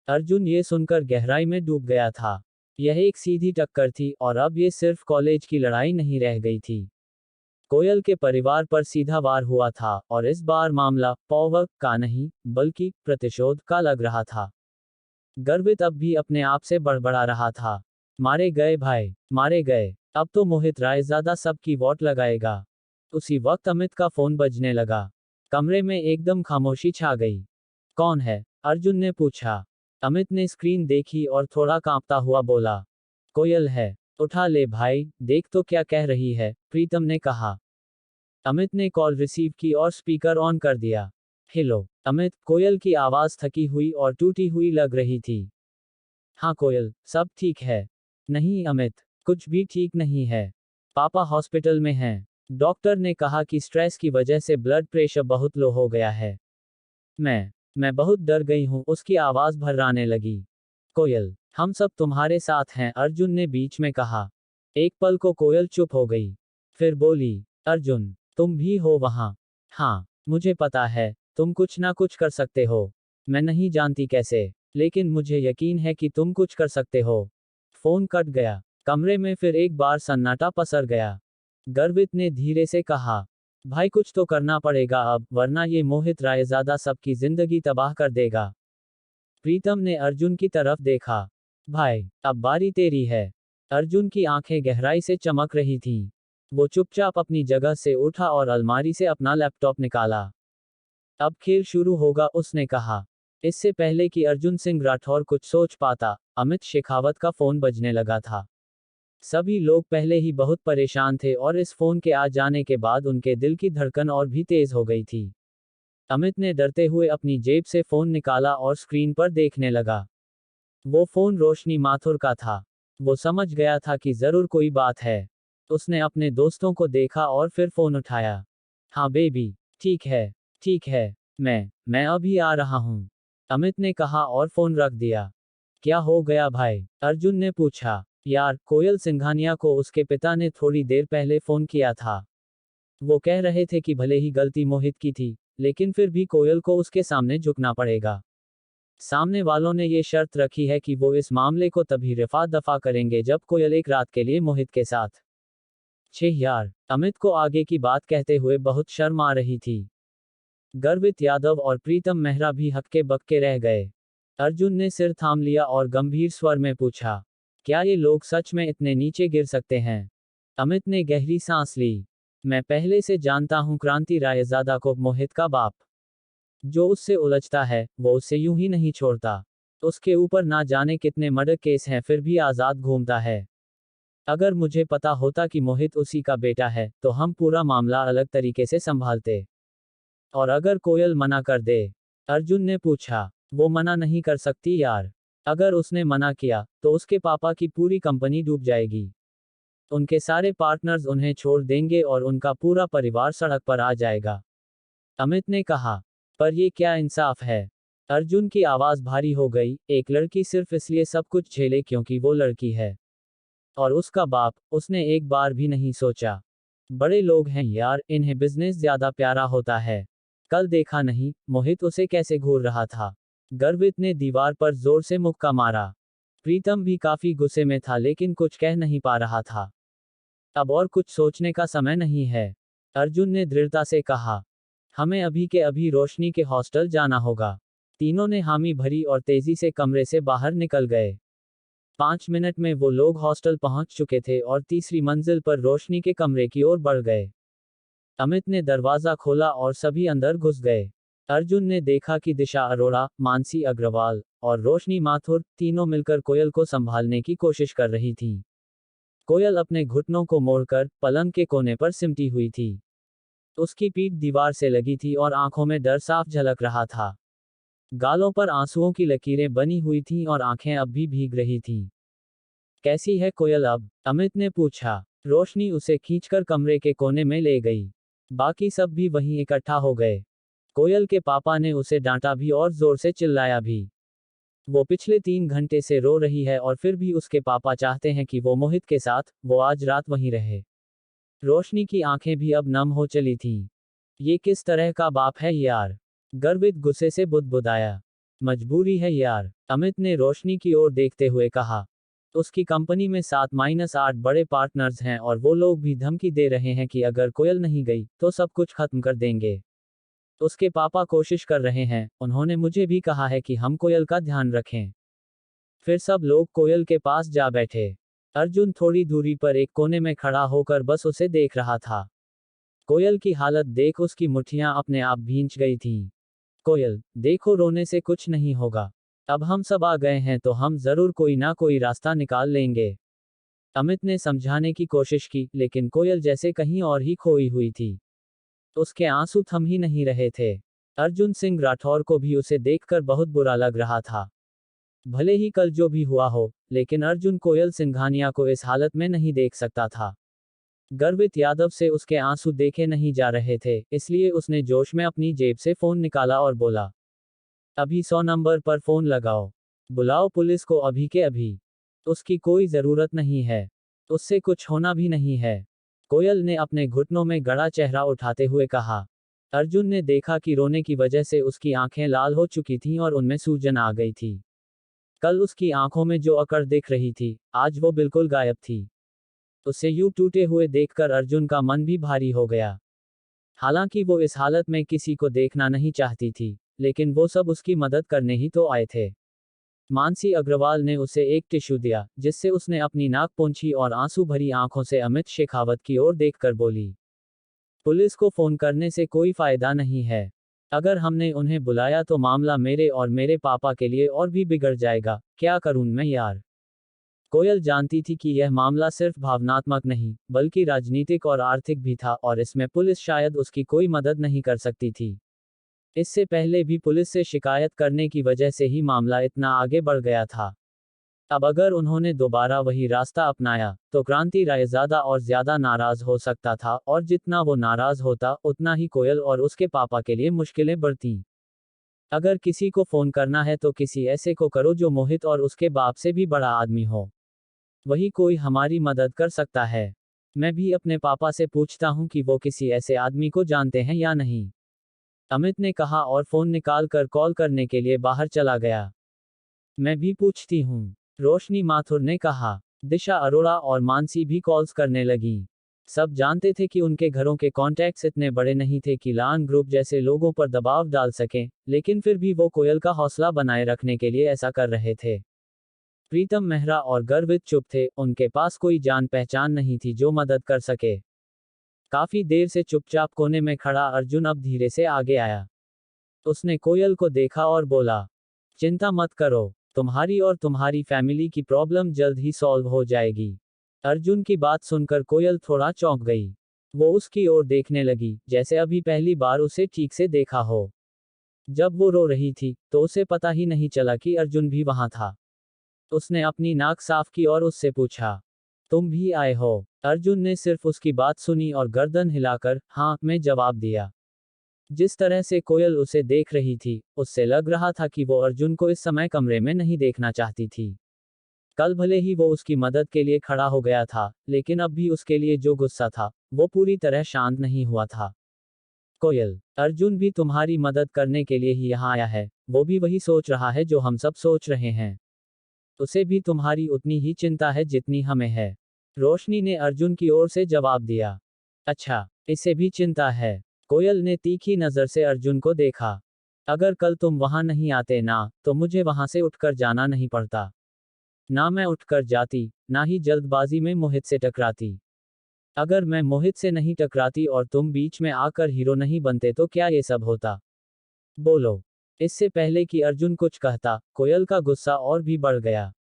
अर्जुन ये सुनकर गहराई में डूब गया था। यह एक सीधी टक्कर थी और अब ये सिर्फ कॉलेज की लड़ाई नहीं रह गई थी। कोयल के परिवार पर सीधा वार हुआ था और इस बार मामला पौवक का नहीं बल्कि प्रतिशोध का लग रहा था। गर्वित अब भी अपने आप से बड़बड़ा रहा था। मारे गए भाई, मारे गए। अब तो मोहित रायजादा सबकी वोट लगाएगा। उसी वक्त अमित का फोन बजने लगा। कमरे में एकदम खामोशी छा गई। कौन है? अर्जुन ने पूछा। अमित ने स्क्रीन देखी और थोड़ा कांपता हुआ बोला, कोयल है। उठा ले भाई, देख तो क्या कह रही है, प्रीतम ने कहा। अमित ने कॉल रिसीव की और स्पीकर ऑन कर दिया। हेलो अमित, कोयल की आवाज थकी हुई और टूटी हुई लग रही थी। हाँ कोयल, सब ठीक है। नहीं अमित, कुछ भी ठीक नहीं है। पापा हॉस्पिटल में हैं। डॉक्टर ने कहा कि स्ट्रेस की वजह से ब्लड प्रेशर बहुत लो हो गया है। मैं बहुत डर गई हूँ, उसकी आवाज भर्राने लगी। कोयल, हम सब तुम्हारे साथ हैं, अर्जुन ने बीच में कहा। एक पल को कोयल चुप हो गई। फिर बोली, अर्जुन, तुम भी हो वहां? हाँ, मुझे पता है, तुम कुछ ना कुछ कर सकते हो। मैं नहीं जानती कैसे, लेकिन मुझे यकीन है कि तुम कुछ कर सकते हो। फोन कट गया। कमरे में फिर एक बार सन्नाटा पसर गया। गर्वित ने धीरे से कहा, भाई कुछ तो करना पड़ेगा अब, वरना ये मोहित रायजादा सबकी जिंदगी तबाह कर देगा। प्रीतम ने अर्जुन की तरफ देखा। भाई, अब बारी तेरी है। अर्जुन की आंखें गहराई से चमक रही थीं। वो चुपचाप अपनी जगह से उठा और अलमारी से अपना लैपटॉप निकाला। अब खेल शुरू होगा, उसने कहा। इससे पहले कि अर्जुन सिंह राठौर कुछ सोच पाता, अमित शेखावत का फोन बजने लगा था। सभी लोग पहले ही बहुत परेशान थे और इस फोन के आ जाने के बाद उनके दिल की धड़कन और भी तेज हो गई थी। अमित ने डरते हुए अपनी जेब से फोन निकाला और स्क्रीन पर देखने लगा। वो फोन रोशनी माथुर का था। वो समझ गया था कि जरूर कोई बात है। उसने अपने दोस्तों को देखा और फिर फोन उठाया। हाँ बेबी, ठीक है, मैं अभी आ रहा हूँ, अमित ने कहा और फोन रख दिया। क्या हो गया भाई? अर्जुन ने पूछा। यार, कोयल सिंघानिया को उसके पिता ने थोड़ी देर पहले फोन किया था। वो कह रहे थे कि भले ही गलती मोहित की थी, लेकिन फिर भी कोयल को उसके सामने झुकना पड़ेगा। सामने वालों ने ये शर्त रखी है कि वो इस मामले को तभी रफा दफा करेंगे जब कोयल एक रात के लिए मोहित के साथ। छह यार, अमित को आगे की बात कहते हुए बहुत शर्म आ रही थी। गर्वित यादव और प्रीतम मेहरा भी हक्के बक्के रह गए। अर्जुन ने सिर थाम लिया और गंभीर स्वर में पूछा, क्या ये लोग सच में इतने नीचे गिर सकते हैं? अमित ने गहरी सांस ली। मैं पहले से जानता हूं क्रांति रायजादा को, मोहित का बाप। जो उससे उलझता है, वो उसे यूं ही नहीं छोड़ता। उसके ऊपर ना जाने कितने मर्डर केस हैं, फिर भी आजाद घूमता है। अगर मुझे पता होता कि मोहित उसी का बेटा है, तो हम पूरा मामला अलग तरीके से संभालते। और अगर कोयल मना कर दे? अर्जुन ने पूछा। वो मना नहीं कर सकती यार। अगर उसने मना किया, तो उसके पापा की पूरी कंपनी डूब जाएगी। उनके सारे पार्टनर्स उन्हें छोड़ देंगे और उनका पूरा परिवार सड़क पर आ जाएगा। अमित ने कहा। पर ये क्या इंसाफ है? अर्जुन की आवाज भारी हो गई। एक लड़की सिर्फ इसलिए सब कुछ झेले क्योंकि वो लड़की है। और उसका बाप, उसने एक बार भी नहीं सोचा। बड़े लोग हैं यार, इन्हें बिजनेस ज्यादा प्यारा होता है। कल देखा नहीं, मोहित उसे कैसे घूर रहा था। गर्वित ने दीवार पर जोर से मुक्का मारा। प्रीतम भी काफी गुस्से में था, लेकिन कुछ कह नहीं पा रहा था। अब और कुछ सोचने का समय नहीं है, अर्जुन ने दृढ़ता से कहा। हमें अभी के अभी रोशनी के हॉस्टल जाना होगा। तीनों ने हामी भरी और तेजी से कमरे से बाहर निकल गए। 5 मिनट में वो लोग हॉस्टल पहुंच चुके थे और तीसरी मंजिल पर रोशनी के कमरे की ओर बढ़ गए। अमित ने दरवाजा खोला और सभी अंदर घुस गए। अर्जुन ने देखा कि दिशा अरोड़ा, मानसी अग्रवाल और रोशनी माथुर तीनों मिलकर कोयल को संभालने की कोशिश कर रही थीं। कोयल अपने घुटनों को मोड़कर पलंग के कोने पर सिमटी हुई थी। उसकी पीठ दीवार से लगी थी और आंखों में डर साफ झलक रहा था। गालों पर आंसुओं की लकीरें बनी हुई थीं और आंखें अब भी भीग रही थीं। कैसी है कोयल अब? अमित ने पूछा। रोशनी उसे खींचकर कमरे के कोने में ले गई। बाकी सब भी वहीं इकट्ठा हो गए। कोयल के पापा ने उसे डांटा भी और जोर से चिल्लाया भी। वो पिछले 3 घंटे से रो रही है और फिर भी उसके पापा चाहते हैं कि वो मोहित के साथ, वो आज रात वहीं रहे। रोशनी की आंखें भी अब नम हो चली थीं। ये किस तरह का बाप है यार? गर्वित गुस्से से बुदबुदाया। मजबूरी है यार, अमित ने रोशनी की ओर देखते हुए कहा। उसकी कंपनी में 7-8 बड़े पार्टनर्स हैं और वो लोग भी धमकी दे रहे हैं कि अगर कोयल नहीं गई तो सब कुछ खत्म कर देंगे। उसके पापा कोशिश कर रहे हैं, उन्होंने मुझे भी कहा है कि हम कोयल का ध्यान रखें। फिर सब लोग कोयल के पास जा बैठे। अर्जुन थोड़ी दूरी पर एक कोने में खड़ा होकर बस उसे देख रहा था। कोयल की हालत देख उसकी मुट्ठियां अपने आप भींच गई थीं। कोयल, देखो रोने से कुछ नहीं होगा। अब हम सब आ गए हैं तो हम जरूर कोई ना कोई रास्ता निकाल लेंगे। अमित ने समझाने की कोशिश की, लेकिन कोयल जैसे कहीं और ही खोई हुई थी। उसके आंसू थम ही नहीं रहे थे। अर्जुन सिंह राठौर को भी उसे देखकर बहुत बुरा लग रहा था। भले ही कल जो भी हुआ हो, लेकिन अर्जुन कोयल सिंघानिया को इस हालत में नहीं देख सकता था। गर्वित यादव से उसके आंसू देखे नहीं जा रहे थे, इसलिए उसने जोश में अपनी जेब से फोन निकाला और बोला, अभी 100 नंबर पर फोन लगाओ। बुलाओ पुलिस को अभी के अभी। उसकी कोई जरूरत नहीं है। उससे कुछ होना भी नहीं है। कोयल ने अपने घुटनों में गड़ा चेहरा उठाते हुए कहा। अर्जुन ने देखा कि रोने की वजह से उसकी आंखें लाल हो चुकी थीं और उनमें सूजन आ गई थी। कल उसकी आंखों में जो अकड़ दिख रही थी, आज वो बिल्कुल गायब थी। उसे यूं टूटे हुए देखकर अर्जुन का मन भी भारी हो गया। हालांकि वो इस हालत में किसी को देखना नहीं चाहती थी, लेकिन वो सब उसकी मदद करने ही तो आए थे। मानसी अग्रवाल ने उसे एक टिश्यू दिया, जिससे उसने अपनी नाक पोंछी और आंसू भरी आंखों से अमित शेखावत की ओर देखकर बोली, पुलिस को फोन करने से कोई फायदा नहीं है। अगर हमने उन्हें बुलाया तो मामला मेरे और मेरे पापा के लिए और भी बिगड़ जाएगा। क्या करूं मैं यार। कोयल जानती थी कि यह मामला सिर्फ भावनात्मक नहीं, बल्कि राजनीतिक और आर्थिक भी था, और इसमें पुलिस शायद उसकी कोई मदद नहीं कर सकती थी। इससे पहले भी पुलिस से शिकायत करने की वजह से ही मामला इतना आगे बढ़ गया था। अब अगर उन्होंने दोबारा वही रास्ता अपनाया, तो क्रांति रायजादा और ज्यादा नाराज हो सकता था, और जितना वो नाराज होता, उतना ही कोयल और उसके पापा के लिए मुश्किलें बढ़ती। अगर किसी को फोन करना है तो किसी ऐसे को करो जो मोहित और उसके बाप से भी बड़ा आदमी हो। वही कोई हमारी मदद कर सकता है। मैं भी अपने पापा से पूछता हूँ कि वो किसी ऐसे आदमी को जानते हैं या नहीं। अमित ने कहा और फोन निकालकर कॉल करने के लिए बाहर चला गया। मैं भी पूछती हूँ, रोशनी माथुर ने कहा। दिशा अरोड़ा और मानसी भी कॉल्स करने लगी। सब जानते थे कि उनके घरों के कॉन्टैक्ट्स इतने बड़े नहीं थे कि लान ग्रुप जैसे लोगों पर दबाव डाल सकें, लेकिन फिर भी वो कोयल का हौसला बनाए रखने के लिए ऐसा कर रहे थे। प्रीतम मेहरा और गर्वित चुप थे, उनके पास कोई जान पहचान नहीं थी जो मदद कर सके। काफी देर से चुपचाप कोने में खड़ा अर्जुन अब धीरे से आगे आया। उसने कोयल को देखा और बोला, चिंता मत करो, तुम्हारी और तुम्हारी फैमिली की प्रॉब्लम जल्द ही सॉल्व हो जाएगी। अर्जुन की बात सुनकर कोयल थोड़ा चौंक गई। वो उसकी ओर देखने लगी, जैसे अभी पहली बार उसे ठीक से देखा हो। जब वो रो रही थी, तो उसे पता ही नहीं चला कि अर्जुन भी वहां था। उसने अपनी नाक साफ की और उससे पूछा, तुम भी आए हो? अर्जुन ने सिर्फ उसकी बात सुनी और गर्दन हिलाकर हाँ में जवाब दिया। जिस तरह से कोयल उसे देख रही थी, उससे लग रहा था कि वो अर्जुन को इस समय कमरे में नहीं देखना चाहती थी। कल भले ही वो उसकी मदद के लिए खड़ा हो गया था, लेकिन अब भी उसके लिए जो गुस्सा था, वो पूरी तरह शांत नहीं हुआ था। कोयल, अर्जुन भी तुम्हारी मदद करने के लिए ही यहाँ आया है। वो भी वही सोच रहा है जो हम सब सोच रहे हैं। उसे भी तुम्हारी उतनी ही चिंता है जितनी हमें है। रोशनी ने अर्जुन की ओर से जवाब दिया। अच्छा, इसे भी चिंता है। कोयल ने तीखी नजर से अर्जुन को देखा। अगर कल तुम वहां नहीं आते ना, तो मुझे वहां से उठकर जाना नहीं पड़ता। ना मैं उठकर जाती, ना ही जल्दबाजी में मोहित से टकराती। अगर मैं मोहित से नहीं टकराती और तुम बीच में आकर हीरो नहीं बनते तो क्या ये सब होता? बोलो। इससे पहले कि अर्जुन कुछ कहता, कोयल का गुस्सा और भी बढ़ गया।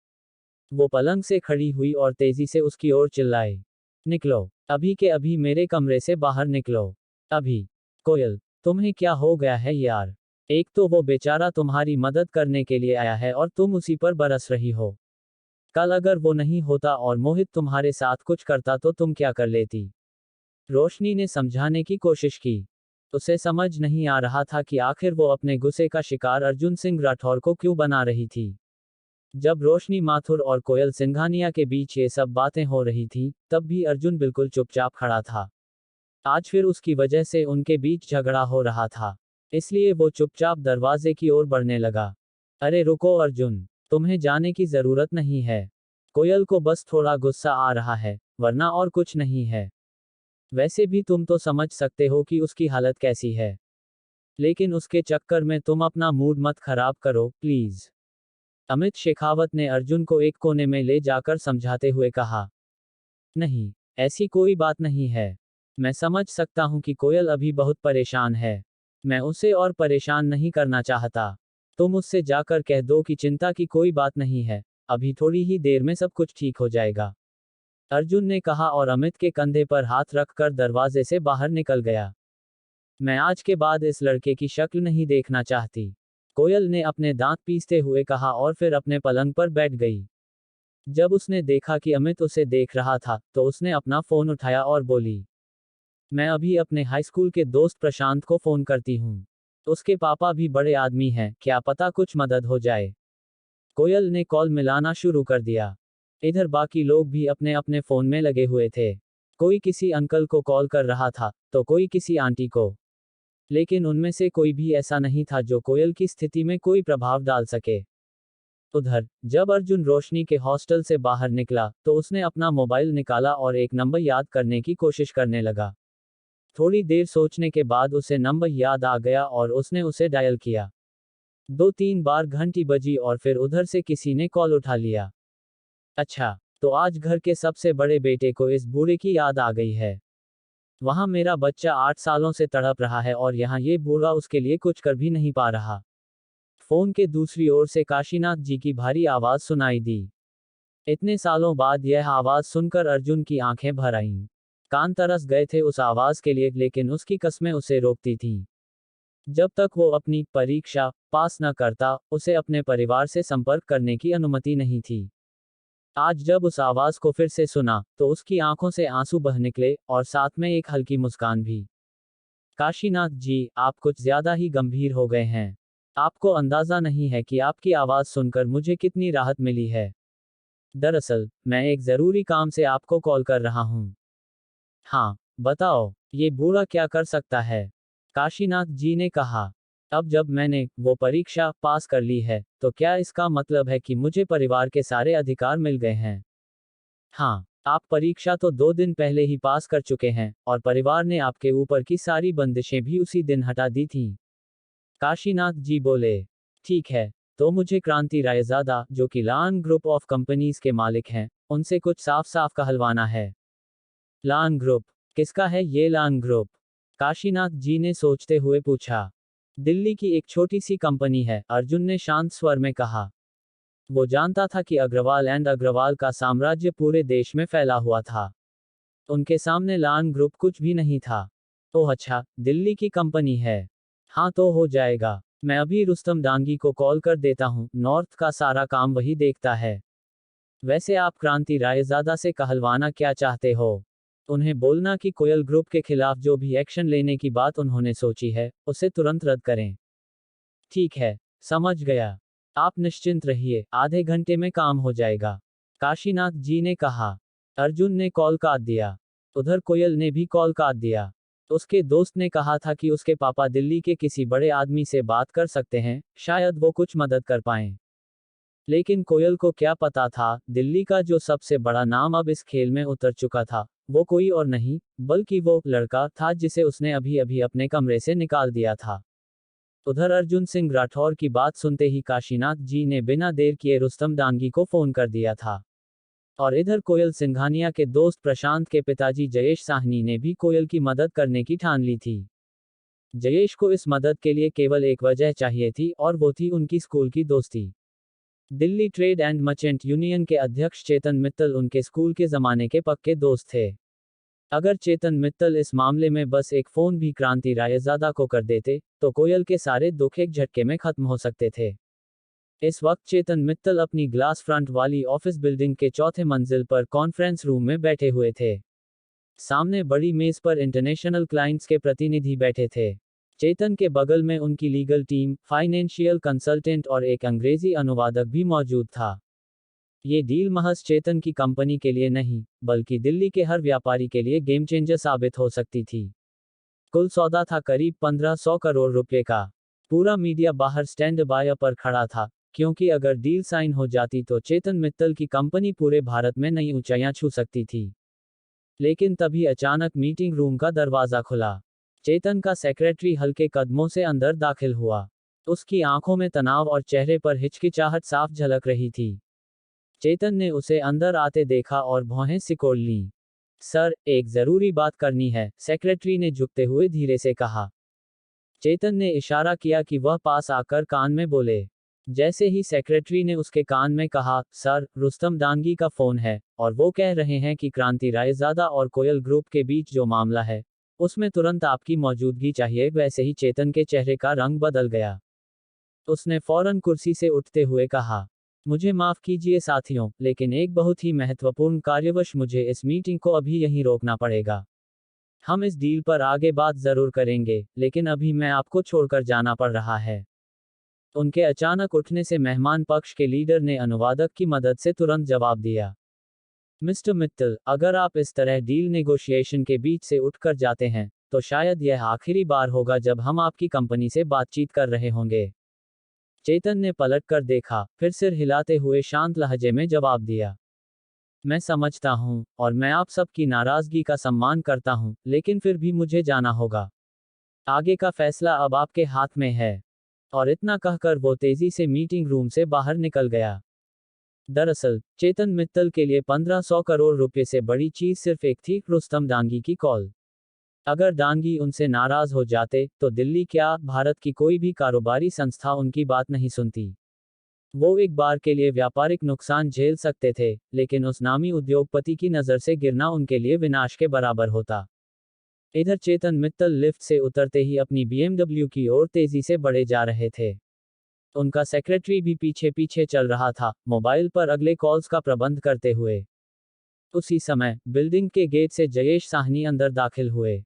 वो पलंग से खड़ी हुई और तेजी से उसकी ओर चिल्लाई, निकलो, अभी के अभी मेरे कमरे से बाहर निकलो। अभी। कोयल, तुम्हें क्या हो गया है यार? एक तो वो बेचारा तुम्हारी मदद करने के लिए आया है और तुम उसी पर बरस रही हो। कल अगर वो नहीं होता और मोहित तुम्हारे साथ कुछ करता तो तुम क्या कर लेती? रोशनी ने समझाने की कोशिश की। उसे समझ नहीं आ रहा था कि आखिर वो अपने गुस्से का शिकार अर्जुन सिंह राठौर को क्यों बना रही थी। जब रोशनी माथुर और कोयल सिंघानिया के बीच ये सब बातें हो रही थीं, तब भी अर्जुन बिल्कुल चुपचाप खड़ा था। आज फिर उसकी वजह से उनके बीच झगड़ा हो रहा था, इसलिए वो चुपचाप दरवाजे की ओर बढ़ने लगा। अरे रुको अर्जुन, तुम्हें जाने की जरूरत नहीं है। कोयल को बस थोड़ा गुस्सा आ रहा है, वरना और कुछ नहीं है। वैसे भी तुम तो समझ सकते हो कि उसकी हालत कैसी है। लेकिन उसके चक्कर में तुम अपना मूड मत खराब करो, प्लीज। अमित शेखावत ने अर्जुन को एक कोने में ले जाकर समझाते हुए कहा। नहीं, ऐसी कोई बात नहीं है। मैं समझ सकता हूं कि कोयल अभी बहुत परेशान है। मैं उसे और परेशान नहीं करना चाहता। तुम उससे जाकर कह दो कि चिंता की कोई बात नहीं है, अभी थोड़ी ही देर में सब कुछ ठीक हो जाएगा, अर्जुन ने कहा और अमित के कंधे पर हाथ रखकर दरवाजे से बाहर निकल गया। मैं आज के बाद इस लड़के की शक्ल नहीं देखना चाहती, कोयल ने अपने दांत पीसते हुए कहा और फिर अपने पलंग पर बैठ गई। जब उसने देखा कि अमित उसे देख रहा था, तो उसने अपना फोन उठाया और बोली, मैं अभी अपने हाई स्कूल के दोस्त प्रशांत को फोन करती हूँ। उसके पापा भी बड़े आदमी हैं, क्या पता कुछ मदद हो जाए। कोयल ने कॉल मिलाना शुरू कर दिया। इधर बाकी लोग भी अपने अपने फोन में लगे हुए थे। कोई किसी अंकल को कॉल कर रहा था, तो कोई किसी आंटी को। लेकिन उनमें से कोई भी ऐसा नहीं था जो कोयल की स्थिति में कोई प्रभाव डाल सके। उधर जब अर्जुन रोशनी के हॉस्टल से बाहर निकला, तो उसने अपना मोबाइल निकाला और एक नंबर याद करने की कोशिश करने लगा। थोड़ी देर सोचने के बाद उसे नंबर याद आ गया और उसने उसे डायल किया। 2-3 बार घंटी बजी और फिर उधर से किसी ने कॉल उठा लिया। अच्छा, तो आज घर के सबसे बड़े बेटे को इस बूढ़े की याद आ गई है। वहां मेरा बच्चा 8 सालों से तड़प रहा है और यहाँ ये बूढ़ा उसके लिए कुछ कर भी नहीं पा रहा। फोन के दूसरी ओर से काशीनाथ जी की भारी आवाज सुनाई दी। इतने सालों बाद यह आवाज सुनकर अर्जुन की आंखें भर आईं। कान तरस गए थे उस आवाज के लिए, लेकिन उसकी कस्में उसे रोकती थीं। जब तक वो अपनी परीक्षा पास न करता, उसे अपने परिवार से संपर्क करने की अनुमति नहीं थी। आज जब उस आवाज को फिर से सुना, तो उसकी आंखों से आंसू बह निकले और साथ में एक हल्की मुस्कान भी। काशीनाथ जी, आप कुछ ज्यादा ही गंभीर हो गए हैं। आपको अंदाजा नहीं है कि आपकी आवाज सुनकर मुझे कितनी राहत मिली है। दरअसल, मैं एक जरूरी काम से आपको कॉल कर रहा हूँ। हाँ, बताओ, ये बूढ़ा क्या कर सकता है? काशीनाथ जी ने कहा। अब जब मैंने वो परीक्षा पास कर ली है, तो क्या इसका मतलब है कि मुझे परिवार के सारे अधिकार मिल गए हैं? हाँ, आप परीक्षा तो 2 दिन पहले ही पास कर चुके हैं, और परिवार ने आपके ऊपर की सारी बंदिशें भी उसी दिन हटा दी थीं। काशीनाथ जी बोले। ठीक है, तो मुझे क्रांति रायजादा, जो कि लान ग्रुप ऑफ कंपनीज के मालिक हैं, उनसे कुछ साफ साफ कहलवाना है। लान ग्रुप? किसका है ये लान ग्रुप? काशीनाथ जी ने सोचते हुए पूछा। दिल्ली की एक छोटी सी कंपनी है, अर्जुन ने शांत स्वर में कहा। वो जानता था कि अग्रवाल एंड अग्रवाल का साम्राज्य पूरे देश में फैला हुआ था। उनके सामने लान ग्रुप कुछ भी नहीं था। ओह अच्छा, दिल्ली की कंपनी है। हाँ, तो हो जाएगा। मैं अभी रुस्तम दांगी को कॉल कर देता हूँ, नॉर्थ का सारा काम वही देखता है। वैसे आप क्रांति रायजादा से कहलवाना क्या चाहते हो? उन्हें बोलना कि कोयल ग्रुप के खिलाफ जो भी एक्शन लेने की बात उन्होंने सोची है, उसे तुरंत रद्द करें। ठीक है, समझ गया। आप निश्चिंत रहिए, आधे घंटे में काम हो जाएगा, काशीनाथ जी ने कहा। अर्जुन ने कॉल काट दिया। उधर कोयल ने भी कॉल काट दिया। उसके दोस्त ने कहा था कि उसके पापा दिल्ली के किसी बड़े आदमी से बात कर सकते हैं, शायद वो कुछ मदद कर पाएं। लेकिन कोयल को क्या पता था, दिल्ली का जो सबसे बड़ा नाम अब इस खेल में उतर चुका था, वो कोई और नहीं, बल्कि वो लड़का था जिसे उसने अभी अभी अपने कमरे से निकाल दिया था। उधर अर्जुन सिंह राठौर की बात सुनते ही काशीनाथ जी ने बिना देर किए रुस्तम दांगी को फोन कर दिया था। और इधर कोयल सिंघानिया के दोस्त प्रशांत के पिताजी जयेश साहनी ने भी कोयल की मदद करने की ठान ली थी। जयेश को इस मदद के लिए केवल एक वजह चाहिए थी, और वो थी उनकी स्कूल की दोस्ती। Delhi trade and merchant union के अध्यक्ष चेतन मित्तल उनके स्कूल के जमाने के पक्के दोस्त थे। अगर चेतन मित्तल इस मामले में बस एक फोन भी क्रांति रायजादा को कर देते, तो कोयल के सारे दुख एक झटके में खत्म हो सकते थे। इस वक्त चेतन मित्तल अपनी ग्लास फ्रंट वाली ऑफिस बिल्डिंग के चौथे मंजिल पर कॉन्फ्रेंस रूम में बैठे हुए थे। सामने बड़ी मेज पर इंटरनेशनल क्लाइंट्स के प्रतिनिधि बैठे थे। चेतन के बगल में उनकी लीगल टीम, फाइनेंशियल कंसल्टेंट और एक अंग्रेजी अनुवादक भी मौजूद था। ये डील महज चेतन की कंपनी के लिए नहीं, बल्कि दिल्ली के हर व्यापारी के लिए गेम चेंजर साबित हो सकती थी। कुल सौदा था करीब 1500 करोड़ रुपए का। पूरा मीडिया बाहर स्टैंड बाय पर खड़ा था, क्योंकि अगर डील साइन हो जाती तो चेतन मित्तल की कंपनी पूरे भारत में नई ऊंचाइयां छू सकती थी। लेकिन तभी अचानक मीटिंग रूम का दरवाजा खुला। चेतन का सेक्रेटरी हल्के कदमों से अंदर दाखिल हुआ। उसकी आंखों में तनाव और चेहरे पर हिचकिचाहट साफ झलक रही थी। चेतन ने उसे अंदर आते देखा और भौहें सिकोड़ लीं। सर, एक जरूरी बात करनी है, सेक्रेटरी ने झुकते हुए धीरे से कहा। चेतन ने इशारा किया कि वह पास आकर कान में बोले। जैसे ही सेक्रेटरी ने उसके कान में कहा, सर, रुस्तम दानगी का फोन है, और वो कह रहे हैं कि क्रांति रायजादा और कोयल ग्रुप के बीच जो मामला है, उसमें तुरंत आपकी मौजूदगी चाहिए। वैसे ही चेतन के चेहरे का रंग बदल गया। उसने फौरन कुर्सी से उठते हुए कहा, मुझे माफ कीजिए साथियों, लेकिन एक बहुत ही महत्वपूर्ण कार्यवश मुझे इस मीटिंग को अभी यहीं रोकना पड़ेगा। हम इस डील पर आगे बात जरूर करेंगे, लेकिन अभी मैं आपको छोड़कर जाना पड़ रहा है। उनके अचानक उठने से मेहमान पक्ष के लीडर ने अनुवादक की मदद से तुरंत जवाब दिया। मिस्टर मित्तल, अगर आप इस तरह डील नेगोशिएशन के बीच से उठकर जाते हैं, तो शायद यह आखिरी बार होगा जब हम आपकी कंपनी से बातचीत कर रहे होंगे। चेतन ने पलटकर देखा, फिर सिर हिलाते हुए शांत लहजे में जवाब दिया। मैं समझता हूं, और मैं आप सबकी नाराजगी का सम्मान करता हूं, लेकिन फिर भी मुझे जाना होगा। आगे का फैसला अब आपके हाथ में है। और इतना कहकर वो तेजी से मीटिंग रूम से बाहर निकल गया। दरअसल, चेतन मित्तल के लिए 1500 करोड़ रुपए से बड़ी चीज सिर्फ एक थी, रुस्तम दानगी की कॉल। अगर दानगी उनसे नाराज हो जाते, तो दिल्ली क्या, भारत की कोई भी कारोबारी संस्था उनकी बात नहीं सुनती। वो एक बार के लिए व्यापारिक नुकसान झेल सकते थे, लेकिन उस नामी उद्योगपति की नज़र से गिरना उनके लिए विनाश के बराबर होता। इधर चेतन मित्तल लिफ्ट से उतरते ही अपनी BMW की ओर तेजी से बढ़े जा रहे थे। उनका सेक्रेटरी भी पीछे पीछे चल रहा था, मोबाइल पर अगले कॉल्स का प्रबंध करते हुए। उसी समय बिल्डिंग के गेट से जयेश साहनी अंदर दाखिल हुए।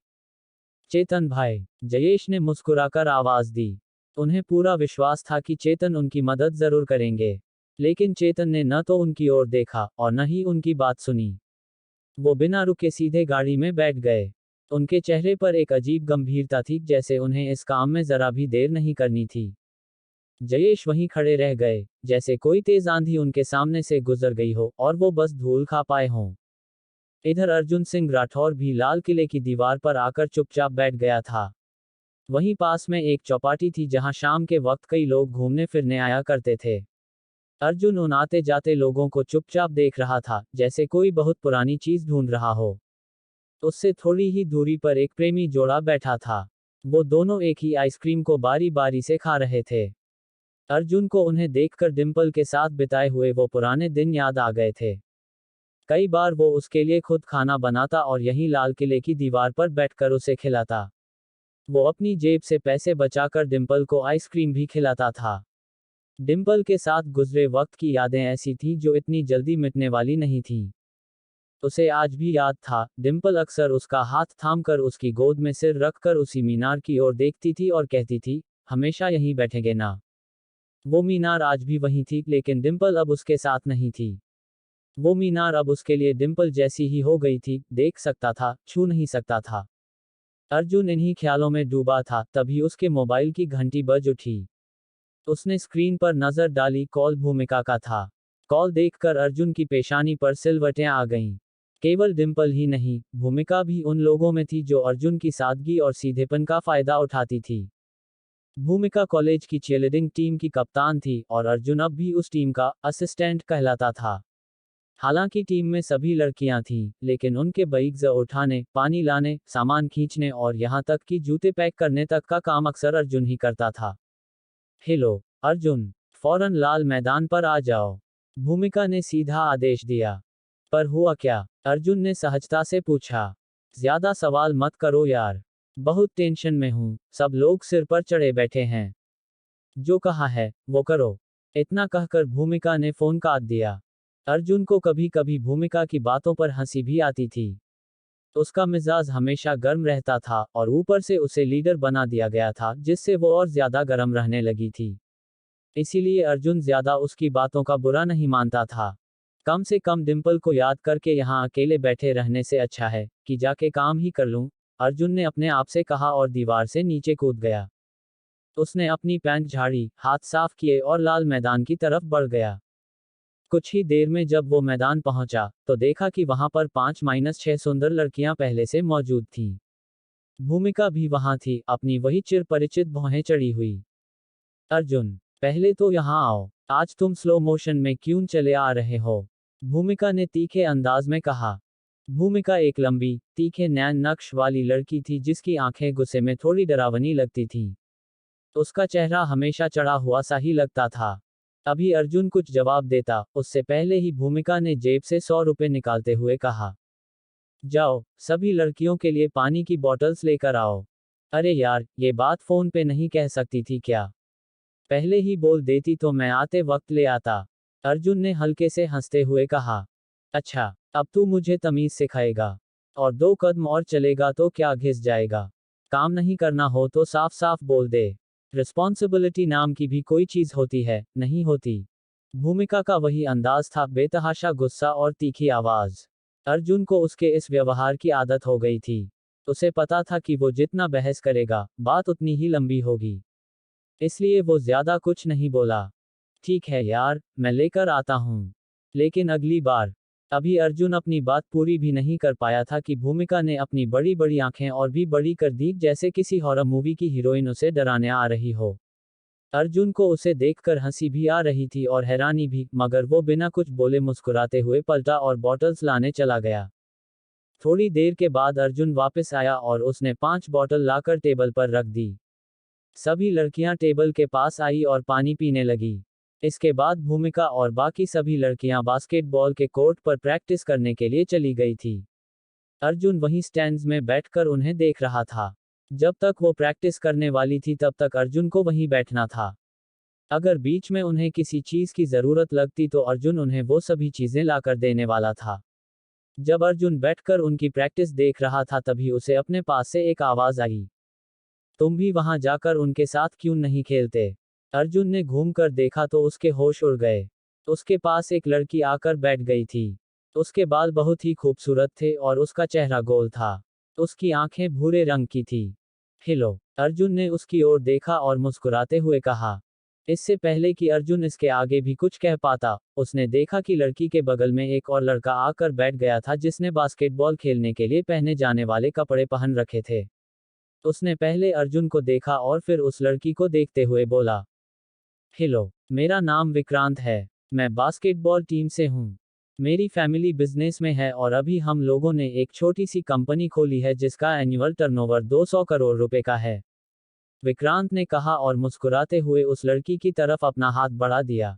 चेतन भाई, जयेश ने मुस्कुराकर आवाज दी। उन्हें पूरा विश्वास था कि चेतन उनकी मदद जरूर करेंगे। लेकिन चेतन ने न तो उनकी ओर देखा और न ही उनकी बात सुनी। वो बिना रुके सीधे गाड़ी में बैठ गए। उनके चेहरे पर एक अजीब गंभीरता थी, जैसे उन्हें इस काम में जरा भी देर नहीं करनी थी। जयेश वहीं खड़े रह गए, जैसे कोई तेज आंधी उनके सामने से गुजर गई हो और वो बस धूल खा पाए हों। इधर अर्जुन सिंह राठौर भी लाल किले की दीवार पर आकर चुपचाप बैठ गया था। वहीं पास में एक चौपाटी थी जहां शाम के वक्त कई लोग घूमने फिरने आया करते थे। अर्जुन उन आते जाते लोगों को चुपचाप देख रहा था, जैसे कोई बहुत पुरानी चीज ढूंढ रहा हो। उससे थोड़ी ही दूरी पर एक प्रेमी जोड़ा बैठा था। वो दोनों एक ही आइसक्रीम को बारी बारी से खा रहे थे। अर्जुन को उन्हें देखकर डिंपल के साथ बिताए हुए वो पुराने दिन याद आ गए थे। कई बार वो उसके लिए खुद खाना बनाता और यहीं लाल किले की दीवार पर बैठकर उसे खिलाता। वो अपनी जेब से पैसे बचाकर डिंपल को आइसक्रीम भी खिलाता था। डिंपल के साथ गुजरे वक्त की यादें ऐसी थीं जो इतनी जल्दी मिटने वाली नहीं थीं। उसे आज भी याद था, डिंपल अक्सर उसका हाथ थामकर उसकी गोद में सिर रखकर उसी मीनार की ओर देखती थी और कहती थी, हमेशा यहीं बैठेंगे ना। वो मीनार आज भी वहीं थी, लेकिन डिंपल अब उसके साथ नहीं थी। वो मीनार अब उसके लिए डिंपल जैसी ही हो गई थी, देख सकता था, छू नहीं सकता था। अर्जुन इन्हीं ख्यालों में डूबा था, तभी उसके मोबाइल की घंटी बज उठी। उसने स्क्रीन पर नजर डाली, कॉल भूमिका का था। कॉल देखकर अर्जुन की पेशानी पर सिलवटें आ गईं। केवल डिंपल ही नहीं, भूमिका भी उन लोगों में थी जो अर्जुन की सादगी और सीधेपन का फायदा उठाती थी। भूमिका कॉलेज की चीयरलीडिंग टीम की कप्तान थी और अर्जुन अब भी उस टीम का असिस्टेंट कहलाता था। हालांकि टीम में सभी लड़कियां थीं, लेकिन उनके बैग्स उठाने, पानी लाने, सामान खींचने और यहां तक कि जूते पैक करने तक का काम अक्सर अर्जुन ही करता था। हेलो अर्जुन, फौरन लाल मैदान पर आ जाओ, भूमिका ने सीधा आदेश दिया। पर हुआ क्या? अर्जुन ने सहजता से पूछा। ज्यादा सवाल मत करो यार, बहुत टेंशन में हूं, सब लोग सिर पर चढ़े बैठे हैं। जो कहा है वो करो, इतना कहकर भूमिका ने फोन काट दिया। अर्जुन को कभी कभी भूमिका की बातों पर हंसी भी आती थी। उसका मिजाज हमेशा गर्म रहता था और ऊपर से उसे लीडर बना दिया गया था, जिससे वो और ज्यादा गर्म रहने लगी थी। इसीलिए अर्जुन ज्यादा उसकी बातों का बुरा नहीं मानता था। कम से कम डिंपल को याद करके यहाँ अकेले बैठे रहने से अच्छा है कि जाके काम ही कर लूं, अर्जुन ने अपने आप से कहा और दीवार से नीचे कूद गया। उसने अपनी पैंट झाड़ी, हाथ साफ किए और लाल मैदान की तरफ बढ़ गया। कुछ ही देर में जब वो मैदान पहुंचा, तो देखा कि वहां पर 5-6 सुंदर लड़कियां पहले से मौजूद थीं। भूमिका भी वहां थी, अपनी वही चिर परिचित भौहें चढ़ी हुई। अर्जुन, पहले तो यहाँ आओ। आज तुम स्लो मोशन में क्यों चले आ रहे हो? भूमिका ने तीखे अंदाज में कहा। भूमिका एक लंबी, तीखे नैन नक्श वाली लड़की थी जिसकी आंखें गुस्से में थोड़ी डरावनी लगती थीं। उसका चेहरा हमेशा चढ़ा हुआ सा ही लगता था। अभी अर्जुन कुछ जवाब देता, उससे पहले ही भूमिका ने जेब से 100 रुपए निकालते हुए कहा। जाओ, सभी लड़कियों के लिए पानी की बॉटल्स लेकर आओ। अरे यार, ये बात फोन पे नहीं कह सकती थी क्या? पहले ही बोल देती तो मैं आते वक्त ले आता। अर्जुन ने हल्के से हंसते हुए कहा। अच्छा, अब तू मुझे तमीज सिखाएगा? और 2 कदम और चलेगा तो क्या घिस जाएगा? काम नहीं करना हो तो साफ साफ बोल दे। रिस्पॉन्सिबिलिटी नाम की भी कोई चीज होती है, नहीं होती। भूमिका का वही अंदाज था, बेतहाशा गुस्सा और तीखी आवाज। अर्जुन को उसके इस व्यवहार की आदत हो गई थी। उसे पता था कि वो जितना बहस करेगा, बात उतनी ही लंबी होगी। इसलिए वो ज्यादा कुछ नहीं बोला। ठीक है यार, मैं लेकर आता हूँ। लेकिन अगली बार। अभी अर्जुन अपनी बात पूरी भी नहीं कर पाया था कि भूमिका ने अपनी बड़ी बड़ी आंखें और भी बड़ी कर दी, जैसे किसी हॉरर मूवी की हीरोइन उसे डराने आ रही हो। अर्जुन को उसे देखकर हंसी भी आ रही थी और हैरानी भी, मगर वो बिना कुछ बोले मुस्कुराते हुए पलटा और बॉटल्स लाने चला गया। थोड़ी देर के बाद अर्जुन वापस आया और उसने 5 बॉटल लाकर टेबल पर रख दी। सभी लड़कियां टेबल के पास आई और पानी पीने लगी। इसके बाद भूमिका और बाकी सभी लड़कियां बास्केटबॉल के कोर्ट पर प्रैक्टिस करने के लिए चली गई थी। अर्जुन वहीं स्टैंड्स में बैठकर उन्हें देख रहा था। जब तक वो प्रैक्टिस करने वाली थी तब तक अर्जुन को वहीं बैठना था। अगर बीच में उन्हें किसी चीज की जरूरत लगती तो अर्जुन उन्हें वो सभी चीजें लाकर देने वाला था। जब अर्जुन बैठकर उनकी प्रैक्टिस देख रहा था तभी उसे अपने पास से एक आवाज आई। तुम भी वहां जाकर उनके साथ क्यों नहीं खेलते? अर्जुन ने घूमकर देखा तो उसके होश उड़ गए। उसके पास एक लड़की आकर बैठ गई थी। उसके बाल बहुत ही खूबसूरत थे और उसका चेहरा गोल था। उसकी आंखें भूरे रंग की थी। हेलो, अर्जुन ने उसकी ओर देखा और मुस्कुराते हुए कहा। इससे पहले कि अर्जुन इसके आगे भी कुछ कह पाता, उसने देखा कि लड़की के बगल में एक और लड़का आकर बैठ गया था जिसने बास्केटबॉल खेलने के लिए पहने जाने वाले कपड़े पहन रखे थे। उसने पहले अर्जुन को देखा और फिर उस लड़की को देखते हुए बोला। हेलो, मेरा नाम विक्रांत है। मैं बास्केटबॉल टीम से हूँ। मेरी फैमिली बिजनेस में है और अभी हम लोगों ने एक छोटी सी कंपनी खोली है जिसका एनुअल टर्नओवर 200 करोड़ रुपए का है। विक्रांत ने कहा और मुस्कुराते हुए उस लड़की की तरफ अपना हाथ बढ़ा दिया।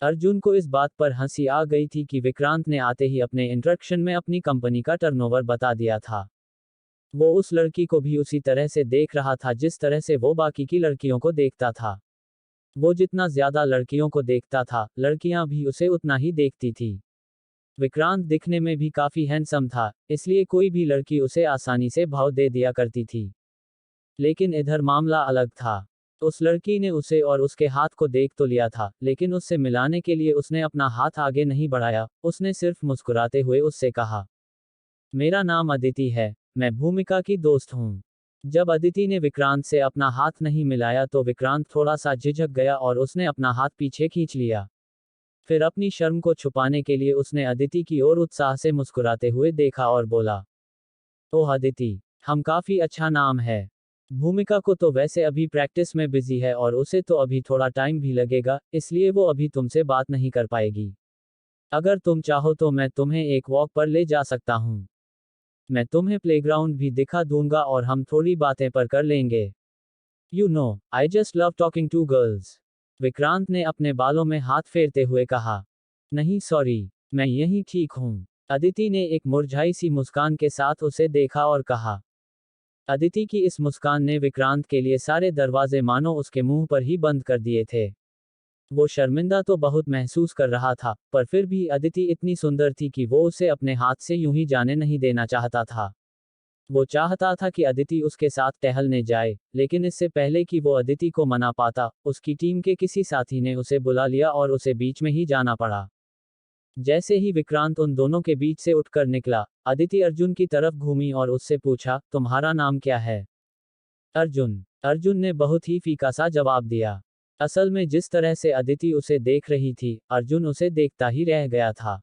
अर्जुन को इस बात पर हंसी आ गई थी कि विक्रांत ने आते ही अपने इंट्रोडक्शन में अपनी कंपनी का टर्नओवर बता दिया था। वो उस लड़की को भी उसी तरह से देख रहा था जिस तरह से वो बाकी की लड़कियों को देखता था। वो जितना ज्यादा लड़कियों को देखता था, लड़कियां भी उसे उतना ही देखती थी। विक्रांत दिखने में भी काफी हैंडसम था, इसलिए कोई भी लड़की उसे आसानी से भाव दे दिया करती थी। लेकिन इधर मामला अलग था। उस लड़की ने उसे और उसके हाथ को देख तो लिया था, लेकिन उससे मिलाने के लिए उसने अपना हाथ आगे नहीं बढ़ाया। उसने सिर्फ मुस्कुराते हुए उससे कहा, मेरा नाम अदिति है, मैं भूमिका की दोस्त हूँ। जब अदिति ने विक्रांत से अपना हाथ नहीं मिलाया तो विक्रांत थोड़ा सा झिझक गया और उसने अपना हाथ पीछे खींच लिया। फिर अपनी शर्म को छुपाने के लिए उसने अदिति की ओर उत्साह से मुस्कुराते हुए देखा और बोला, ओह अदिति, हम काफी अच्छा नाम है। भूमिका को तो वैसे अभी प्रैक्टिस में बिजी है और उसे तो अभी थोड़ा टाइम भी लगेगा, इसलिए वो अभी तुमसे बात नहीं कर पाएगी। अगर तुम चाहो तो मैं तुम्हें एक वॉक पर ले जा सकता हूँ। मैं तुम्हें प्लेग्राउंड भी दिखा दूंगा और हम थोड़ी बातें पर कर लेंगे। You know, I just love talking to girls. Vikrant ने अपने बालों में हाथ फेरते हुए कहा। नहीं सॉरी, मैं यहीं ठीक हूँ। अदिति ने एक मुरझाई सी मुस्कान के साथ उसे देखा और कहा। अदिति की इस मुस्कान ने विक्रांत के लिए सारे दरवाजे मानो उसके मुंह पर ही बंद कर दिए थे। वो शर्मिंदा तो बहुत महसूस कर रहा था, पर फिर भी अदिति इतनी सुंदर थी कि वो उसे अपने हाथ से यूं ही जाने नहीं देना चाहता था। वो चाहता था कि अदिति उसके साथ टहलने जाए, लेकिन इससे पहले कि वो अदिति को मना पाता, उसकी टीम के किसी साथी ने उसे बुला लिया और उसे बीच में ही जाना पड़ा। जैसे ही विक्रांत उन दोनों के बीच से उठकर निकला, अदिति अर्जुन की तरफ घूमी और उससे पूछा, तुम्हारा नाम क्या है? अर्जुन ने बहुत ही फीका सा जवाब दिया। असल में जिस तरह से अदिति उसे देख रही थी, अर्जुन उसे देखता ही रह गया था।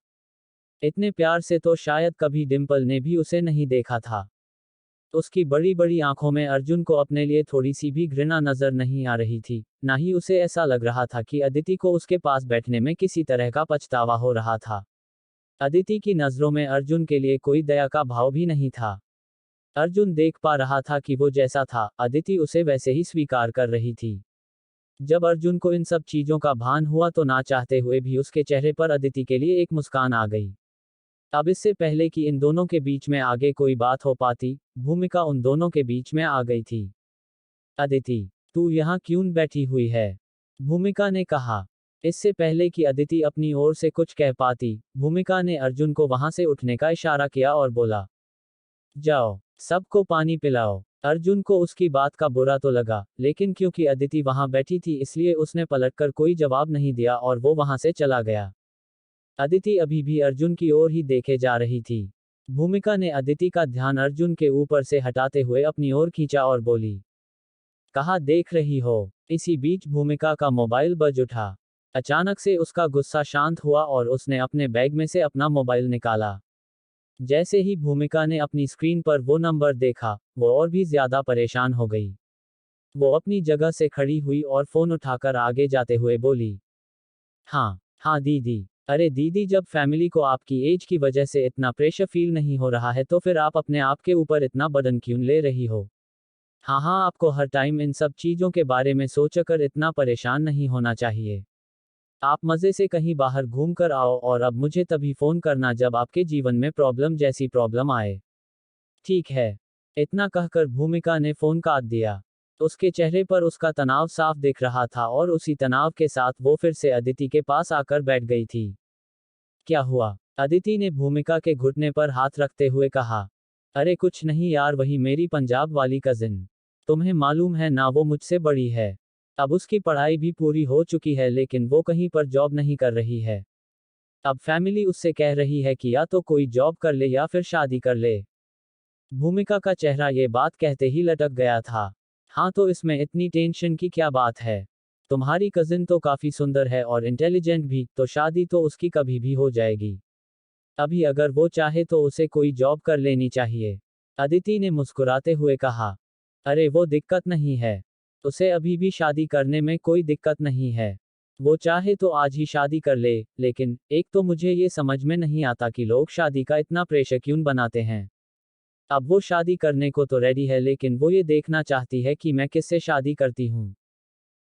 इतने प्यार से तो शायद कभी डिम्पल ने भी उसे नहीं देखा था। उसकी बड़ी बड़ी आंखों में अर्जुन को अपने लिए थोड़ी सी भी घृणा नजर नहीं आ रही थी, ना ही उसे ऐसा लग रहा था कि अदिति को उसके पास बैठने में किसी तरह का पछतावा हो रहा था। अदिति की नजरों में अर्जुन के लिए कोई दया का भाव भी नहीं था। अर्जुन देख पा रहा था कि वो जैसा था, अदिति उसे वैसे ही स्वीकार कर रही थी। जब अर्जुन को इन सब चीजों का भान हुआ तो ना चाहते हुए भी उसके चेहरे पर अदिति के लिए एक मुस्कान आ गई। अब इससे पहले कि इन दोनों के बीच में आगे कोई बात हो पाती, भूमिका उन दोनों के बीच में आ गई थी। अदिति, तू यहाँ क्यों बैठी हुई है? भूमिका ने कहा। इससे पहले कि अदिति अपनी ओर से कुछ कह पाती, भूमिका ने अर्जुन को वहां से उठने का इशारा किया और बोला, जाओ, सबको पानी पिलाओ। अर्जुन को उसकी बात का बुरा तो लगा, लेकिन क्योंकि अदिति वहां बैठी थी इसलिए उसने पलटकर कोई जवाब नहीं दिया और वो वहां से चला गया। अदिति अभी भी अर्जुन की ओर ही देखे जा रही थी। भूमिका ने अदिति का ध्यान अर्जुन के ऊपर से हटाते हुए अपनी ओर खींचा और बोली, कहाँ देख रही हो? इसी बीच भूमिका का मोबाइल बज उठा। अचानक से उसका गुस्सा शांत हुआ और उसने अपने बैग में से अपना मोबाइल निकाला। जैसे ही भूमिका ने अपनी स्क्रीन पर वो नंबर देखा, वो और भी ज्यादा परेशान हो गई। वो अपनी जगह से खड़ी हुई और फोन उठाकर आगे जाते हुए बोली, हाँ दीदी। अरे दीदी, जब फैमिली को आपकी एज की वजह से इतना प्रेशर फील नहीं हो रहा है तो फिर आप अपने आप के ऊपर इतना बर्डन क्यों ले रही हो? हाँ, आपको हर टाइम इन सब चीजों के बारे में सोचकर इतना परेशान नहीं होना चाहिए। आप मजे से कहीं बाहर घूम कर आओ और अब मुझे तभी फोन करना जब आपके जीवन में प्रॉब्लम जैसी प्रॉब्लम आए। ठीक है। इतना कहकर भूमिका ने फोन काट दिया। उसके चेहरे पर उसका तनाव साफ दिख रहा था और उसी तनाव के साथ वो फिर से अदिति के पास आकर बैठ गई थी। क्या हुआ? अदिति ने भूमिका के घुटने पर हाथ रखते हुए कहा। अरे कुछ नहीं यार, वही मेरी पंजाब वाली कजिन। तुम्हें मालूम है ना, वो मुझसे बड़ी है। अब उसकी पढ़ाई भी पूरी हो चुकी है लेकिन वो कहीं पर जॉब नहीं कर रही है। अब फैमिली उससे कह रही है कि या तो कोई जॉब कर ले या फिर शादी कर ले। भूमिका का चेहरा ये बात कहते ही लटक गया था। हाँ, तो इसमें इतनी टेंशन की क्या बात है? तुम्हारी कजिन तो काफी सुंदर है और इंटेलिजेंट भी, तो शादी तो उसकी कभी भी हो जाएगी। अभी अगर वो चाहे तो उसे कोई जॉब कर लेनी चाहिए। अदिति ने मुस्कुराते हुए कहा। अरे वो दिक्कत नहीं है। उसे अभी भी शादी करने में कोई दिक्कत नहीं है। वो चाहे तो आज ही शादी कर ले, लेकिन एक तो मुझे ये समझ में नहीं आता कि लोग शादी का इतना प्रेशर क्यों बनाते हैं। अब वो शादी करने को तो रेडी है लेकिन वो ये देखना चाहती है कि मैं किससे शादी करती हूँ।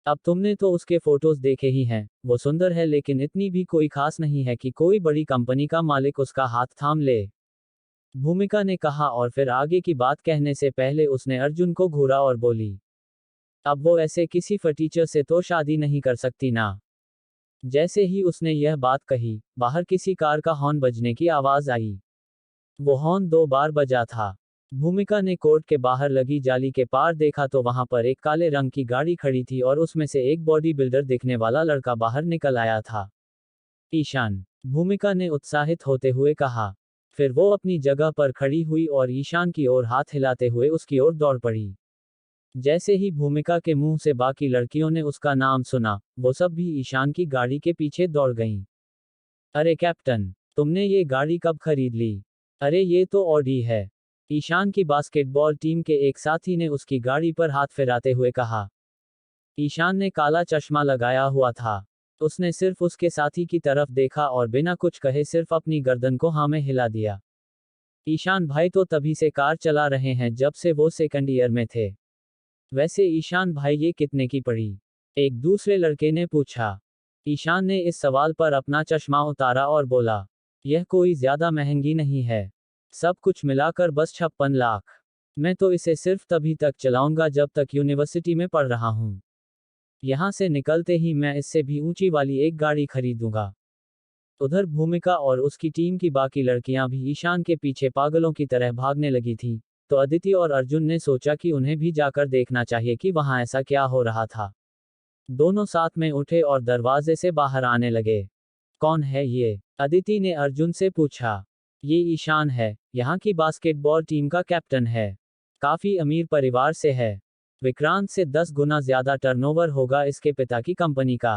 अब तुमने तो उसके फोटोज देखे ही हैं, वो सुंदर है लेकिन इतनी भी कोई खास नहीं है कि कोई बड़ी कंपनी का मालिक उसका हाथ थाम ले। भूमिका ने कहा और फिर आगे की बात कहने से पहले उसने अर्जुन को घूरा और बोली, अब वो ऐसे किसी फटीचर से तो शादी नहीं कर सकती ना। जैसे ही उसने यह बात कही, बाहर किसी कार का हॉर्न बजने की आवाज आई। वो हॉर्न 2 बार बजा था। भूमिका ने कोर्ट के बाहर लगी जाली के पार देखा तो वहां पर एक काले रंग की गाड़ी खड़ी थी और उसमें से एक बॉडी बिल्डर दिखने वाला लड़का बाहर निकल आया था। ईशान, भूमिका ने उत्साहित होते हुए कहा। फिर वो अपनी जगह पर खड़ी हुई और ईशान की ओर हाथ हिलाते हुए उसकी ओर दौड़ पड़ी। जैसे ही भूमिका के मुंह से बाकी लड़कियों ने उसका नाम सुना, वो सब भी ईशान की गाड़ी के पीछे दौड़ गईं। अरे कैप्टन, तुमने ये गाड़ी कब खरीद ली? अरे ये तो ऑडी है। ईशान की बास्केटबॉल टीम के एक साथी ने उसकी गाड़ी पर हाथ फिराते हुए कहा। ईशान ने काला चश्मा लगाया हुआ था। उसने सिर्फ उसके साथी की तरफ देखा और बिना कुछ कहे सिर्फ अपनी गर्दन को हाँ में हिला दिया। ईशान भाई तो तभी से कार चला रहे हैं जब से वो सेकंड ईयर में थे। वैसे ईशान भाई ये कितने की पड़ी? एक दूसरे लड़के ने पूछा। ईशान ने इस सवाल पर अपना चश्मा उतारा और बोला, यह कोई ज्यादा महंगी नहीं है। सब कुछ मिलाकर बस 56 लाख। मैं तो इसे सिर्फ तभी तक चलाऊंगा जब तक यूनिवर्सिटी में पढ़ रहा हूँ। यहाँ से निकलते ही मैं इससे भी ऊंची वाली एक गाड़ी खरीदूंगा। उधर भूमिका और उसकी टीम की बाकी लड़कियां भी ईशान के पीछे पागलों की तरह भागने लगी थी, तो अदिति और अर्जुन ने सोचा कि उन्हें भी जाकर देखना चाहिए कि वहां ऐसा क्या हो रहा था। दोनों साथ में उठे और दरवाजे से बाहर आने लगे। कौन है ये? अदिति ने अर्जुन से पूछा। ये ईशान है, यहाँ की बास्केटबॉल टीम का कैप्टन है। काफी अमीर परिवार से है। विक्रांत से 10 गुना ज्यादा टर्नओवर होगा इसके पिता की कंपनी का।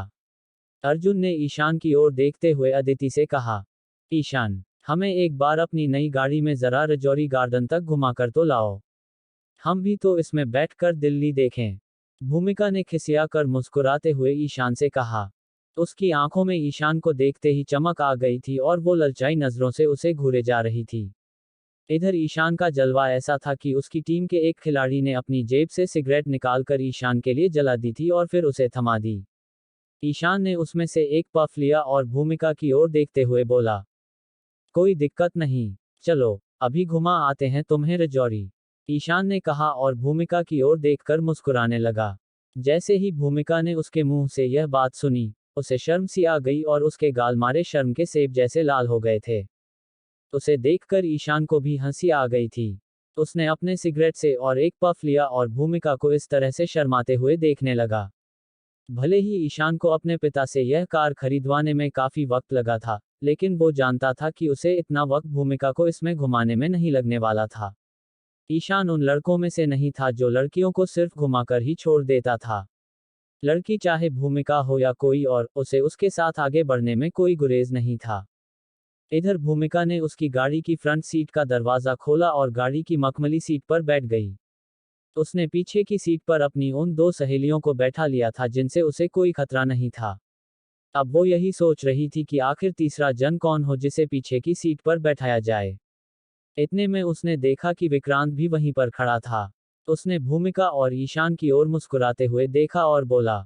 अर्जुन ने ईशान की ओर देखते हुए अदिति से कहा, ईशान, हमें एक बार अपनी नई गाड़ी में जरा रजौरी गार्डन तक घुमाकर तो लाओ। हम भी तो इसमें बैठकर दिल्ली देखें। भूमिका ने खिसियाकर मुस्कुराते हुए ईशान से कहा। उसकी आंखों में ईशान को देखते ही चमक आ गई थी और वो ललचाई नजरों से उसे घूरे जा रही थी। इधर ईशान का जलवा ऐसा था कि उसकी टीम के एक खिलाड़ी ने अपनी जेब से सिगरेट निकालकर ईशान के लिए जला दी थी और फिर उसे थमा दी। ईशान ने उसमें से एक पफ लिया और भूमिका की ओर देखते हुए बोला, कोई दिक्कत नहीं, चलो अभी घुमा आते हैं तुम्हें रजौरी। ईशान ने कहा और भूमिका की ओर देखकर मुस्कुराने लगा। जैसे ही भूमिका ने उसके मुंह से यह बात सुनी, उसे शर्म सी आ गई और उसके गाल मारे शर्म के सेब जैसे लाल हो गए थे। उसे देखकर ईशान को भी हंसी आ गई थी। उसने अपने सिगरेट से और एक पफ लिया और भूमिका को इस तरह से शर्माते हुए देखने लगा। भले ही ईशान को अपने पिता से यह कार खरीदवाने में काफी वक्त लगा था, लेकिन वो जानता था कि उसे इतना वक्त भूमिका को इसमें घुमाने में नहीं लगने वाला था। ईशान उन लड़कों में से नहीं था जो लड़कियों को सिर्फ घुमाकर ही छोड़ देता था। लड़की चाहे भूमिका हो या कोई और, उसे उसके साथ आगे बढ़ने में कोई गुरेज नहीं था। इधर भूमिका ने उसकी गाड़ी की फ्रंट सीट का दरवाजा खोला और गाड़ी की मखमली सीट पर बैठ गई। उसने पीछे की सीट पर अपनी उन 2 सहेलियों को बैठा लिया था जिनसे उसे कोई खतरा नहीं था। अब वो यही सोच रही थी कि आखिर तीसरा जन कौन हो जिसे पीछे की सीट पर बैठाया जाए। इतने में उसने देखा कि विक्रांत भी वहीं पर खड़ा था। उसने भूमिका और ईशान की ओर मुस्कुराते हुए देखा और बोला,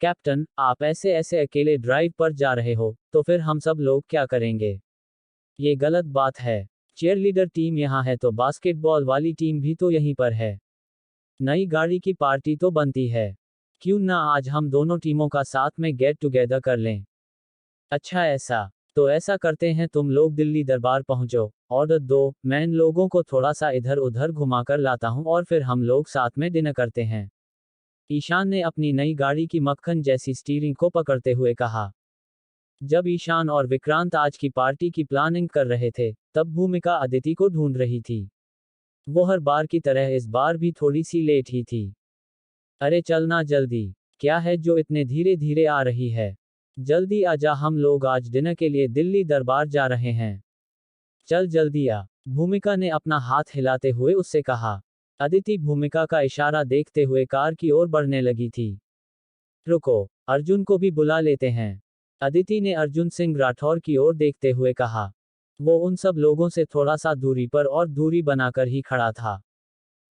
कैप्टन, आप ऐसे ऐसे अकेले ड्राइव पर जा रहे हो, तो फिर हम सब लोग क्या करेंगे? ये गलत बात है। चीयरलीडर टीम यहाँ है तो बास्केटबॉल वाली टीम भी तो यहीं पर है। नई गाड़ी की पार्टी तो बनती है। क्यों ना आज हम दोनों टीमों का साथ में गेट टुगेदर कर लें? अच्छा ऐसा, तो ऐसा करते हैं, तुम लोग दिल्ली दरबार पहुंचो, ऑर्डर दो, मैं इन लोगों को थोड़ा सा इधर उधर घुमाकर लाता हूं और फिर हम लोग साथ में डिनर करते हैं। ईशान ने अपनी नई गाड़ी की मक्खन जैसी स्टीयरिंग को पकड़ते हुए कहा। जब ईशान और विक्रांत आज की पार्टी की प्लानिंग कर रहे थे, तब भूमिका अदिति को ढूंढ रही थी। वो हर बार की तरह इस बार भी थोड़ी सी लेट ही थी। अरे चलना जल्दी, क्या है जो इतने धीरे धीरे आ रही है? जल्दी आजा, हम लोग आज डिनर के लिए दिल्ली दरबार जा रहे हैं। चल जल्दी आ, भूमिका ने अपना हाथ हिलाते हुए उससे कहा। अदिति भूमिका का इशारा देखते हुए कार की ओर बढ़ने लगी थी। रुको, अर्जुन को भी बुला लेते हैं, अदिति ने अर्जुन सिंह राठौर की ओर देखते हुए कहा। वो उन सब लोगों से थोड़ा सा दूरी पर और दूरी बनाकर ही खड़ा था।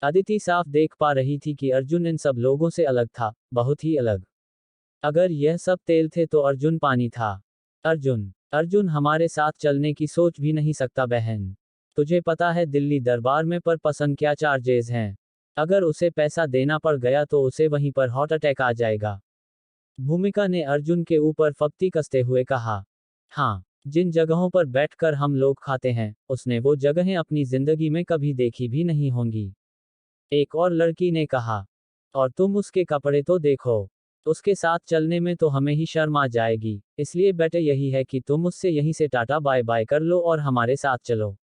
अदिति साफ देख पा रही थी कि अर्जुन इन सब लोगों से अलग था, बहुत ही अलग। अगर यह सब तेल थे तो अर्जुन पानी था। अर्जुन हमारे साथ चलने की सोच भी नहीं सकता बहन। तुझे पता है दिल्ली दरबार में पर पसंद क्या चार्जेस हैं? अगर उसे पैसा देना पड़ गया तो उसे वहीं पर हार्ट अटैक आ जाएगा। भूमिका ने अर्जुन के ऊपर फप्ती कसते हुए कहा। हाँ, जिन जगहों पर बैठकर हम लोग खाते हैं, उसने वो जगहें अपनी जिंदगी में कभी देखी भी नहीं होंगी, एक और लड़की ने कहा। और तुम उसके कपड़े तो देखो, उसके साथ चलने में तो हमें ही शर्म आ जाएगी, इसलिए बेटर यही है कि तुम उससे यहीं से टाटा बाय बाय कर लो और हमारे साथ चलो।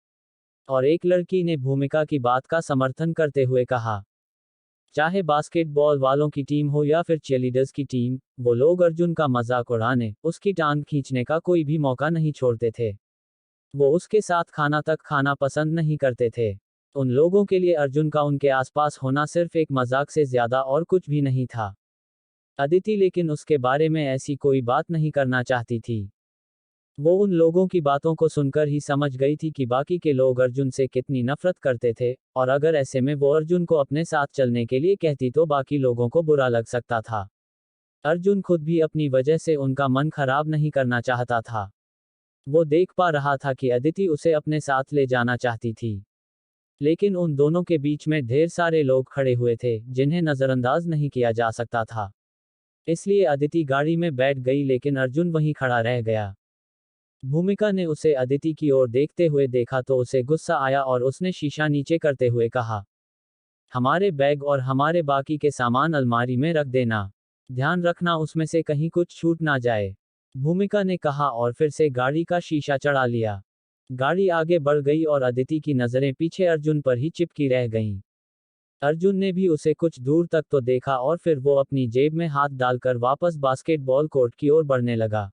और एक लड़की ने भूमिका की बात का समर्थन करते हुए कहा। चाहे बास्केटबॉल वालों की टीम हो या फिर चीयरलीडर्स की टीम, वो लोग अर्जुन का मजाक उड़ाने, उसकी टांग खींचने का कोई भी मौका नहीं छोड़ते थे। वो उसके साथ खाना तक खाना पसंद नहीं करते थे। उन लोगों के लिए अर्जुन का उनके आसपास होना सिर्फ एक मजाक से ज्यादा और कुछ भी नहीं था। अदिति लेकिन उसके बारे में ऐसी कोई बात नहीं करना चाहती थी। वो उन लोगों की बातों को सुनकर ही समझ गई थी कि बाकी के लोग अर्जुन से कितनी नफरत करते थे, और अगर ऐसे में वो अर्जुन को अपने साथ चलने के लिए कहती तो बाकी लोगों को बुरा लग सकता था। अर्जुन खुद भी अपनी वजह से उनका मन खराब नहीं करना चाहता था। वो देख पा रहा था कि अदिति उसे अपने साथ ले जाना चाहती थी, लेकिन उन दोनों के बीच में ढेर सारे लोग खड़े हुए थे जिन्हें नजरअंदाज नहीं किया जा सकता था। इसलिए अदिति गाड़ी में बैठ गई लेकिन अर्जुन वहीं खड़ा रह गया। भूमिका ने उसे अदिति की ओर देखते हुए देखा तो उसे गुस्सा आया और उसने शीशा नीचे करते हुए कहा, हमारे बैग और हमारे बाकी के सामान अलमारी में रख देना, ध्यान रखना उसमें से कहीं कुछ छूट ना जाए, भूमिका ने कहा और फिर से गाड़ी का शीशा चढ़ा लिया। गाड़ी आगे बढ़ गई और अदिति की नजरें पीछे अर्जुन पर ही चिपकी रह गईं। अर्जुन ने भी उसे कुछ दूर तक तो देखा और फिर वो अपनी जेब में हाथ डालकर वापस बास्केटबॉल कोर्ट की ओर बढ़ने लगा।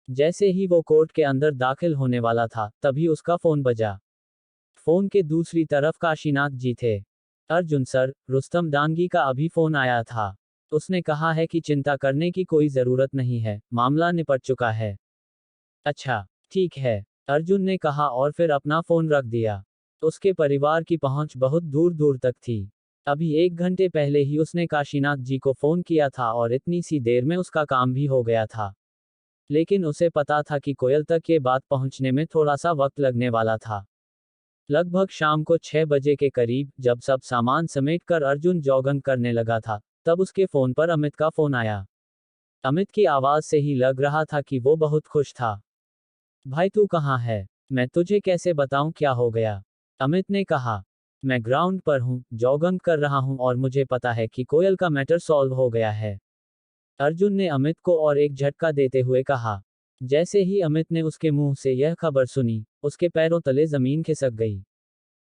जैसे ही वो कोर्ट के अंदर दाखिल होने वाला था, तभी उसका फोन बजा। फोन के दूसरी तरफ काशीनाथ जी थे। अर्जुन सर, रुस्तम डांगी का अभी फोन आया था। उसने कहा है कि चिंता करने की कोई जरूरत नहीं है, मामला निपट चुका है। अच्छा, ठीक है, अर्जुन ने कहा और फिर अपना फोन रख दिया। उसके परिवार की पहुंच बहुत दूर दूर तक थी। अभी 1 घंटे पहले ही उसने काशीनाथ जी को फोन किया था और इतनी सी देर में उसका काम भी हो गया था। लेकिन उसे पता था कि कोयल तक ये बात पहुंचने में थोड़ा सा वक्त लगने वाला था। लगभग शाम को 6 बजे के करीब, जब सब सामान समेटकर अर्जुन जॉगिंग करने लगा था, तब उसके फोन पर अमित का फोन आया। अमित की आवाज से ही लग रहा था कि वो बहुत खुश था। भाई तू कहाँ है? मैं तुझे कैसे बताऊं क्या हो गया? अमित ने कहा। मैं ग्राउंड पर हूँ, जॉगिंग कर रहा हूँ और मुझे पता है कि कोयल का मैटर सॉल्व हो गया है। अर्जुन ने अमित को और एक झटका देते हुए कहा। जैसे ही अमित ने उसके मुंह से यह खबर सुनी, उसके पैरों तले जमीन खिसक गई।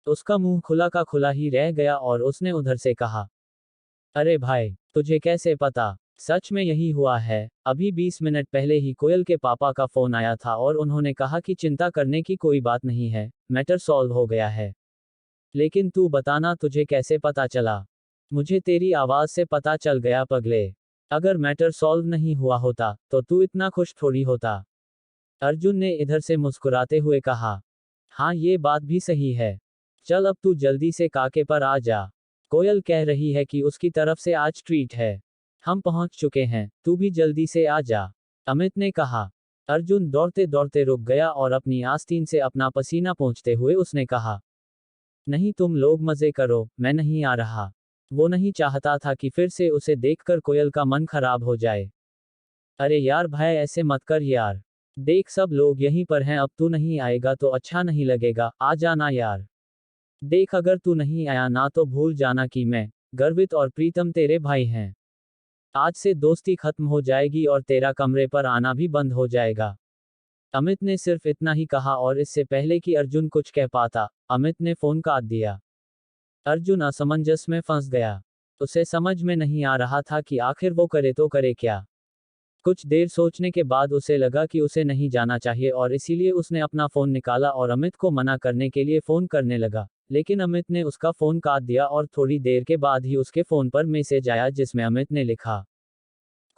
उसका मुंह खुला का खुला ही रह गया और उसने उधर से कहा, अरे भाई, तुझे कैसे पता? सच में यही हुआ है। अभी 20 मिनट पहले ही कोयल के पापा का फोन आया था और उन्होंने कहा कि चिंता करने की कोई बात नहीं है, मैटर सॉल्व हो गया है। लेकिन तू बताना, तुझे कैसे पता चला? मुझे तेरी आवाज से पता चल गया पगले। अगर मैटर सॉल्व नहीं हुआ होता, तो तू इतना खुश थोड़ी होता। अर्जुन ने इधर से मुस्कुराते हुए कहा। हाँ, ये बात भी सही है। चल अब तू जल्दी से काके पर आ जा। कोयल कह रही है कि उसकी तरफ से आज ट्रीट है। हम पहुंच चुके हैं, तू भी जल्दी से आ जा, अमित ने कहा। अर्जुन दौड़ते दौड़ते रुक गया और अपनी आस्तीन से अपना पसीना पोंछते हुए उसने कहा, नहीं तुम लोग मजे करो, मैं नहीं आ रहा। वो नहीं चाहता था कि फिर से उसे देखकर कोयल का मन खराब हो जाए। अरे यार भाई, ऐसे मत कर यार। देख सब लोग यहीं पर हैं, अब तू नहीं आएगा तो अच्छा नहीं लगेगा, आ जाना यार। देख अगर तू नहीं आया ना तो भूल जाना कि मैं, गर्वित और प्रीतम तेरे भाई हैं। आज से दोस्ती खत्म हो जाएगी और तेरा कमरे पर आना भी बंद हो जाएगा। अमित ने सिर्फ इतना ही कहा और इससे पहले कि अर्जुन कुछ कह पाता, अमित ने फोन काट दिया। अर्जुन असमंजस में फंस गया। उसे समझ में नहीं आ रहा था कि आखिर वो करे तो करे क्या। कुछ देर सोचने के बाद उसे लगा कि उसे नहीं जाना चाहिए और इसीलिए उसने अपना फोन निकाला और अमित को मना करने के लिए फोन करने लगा। लेकिन अमित ने उसका फोन काट दिया और थोड़ी देर के बाद ही उसके फोन पर मैसेज आया जिसमें अमित ने लिखा,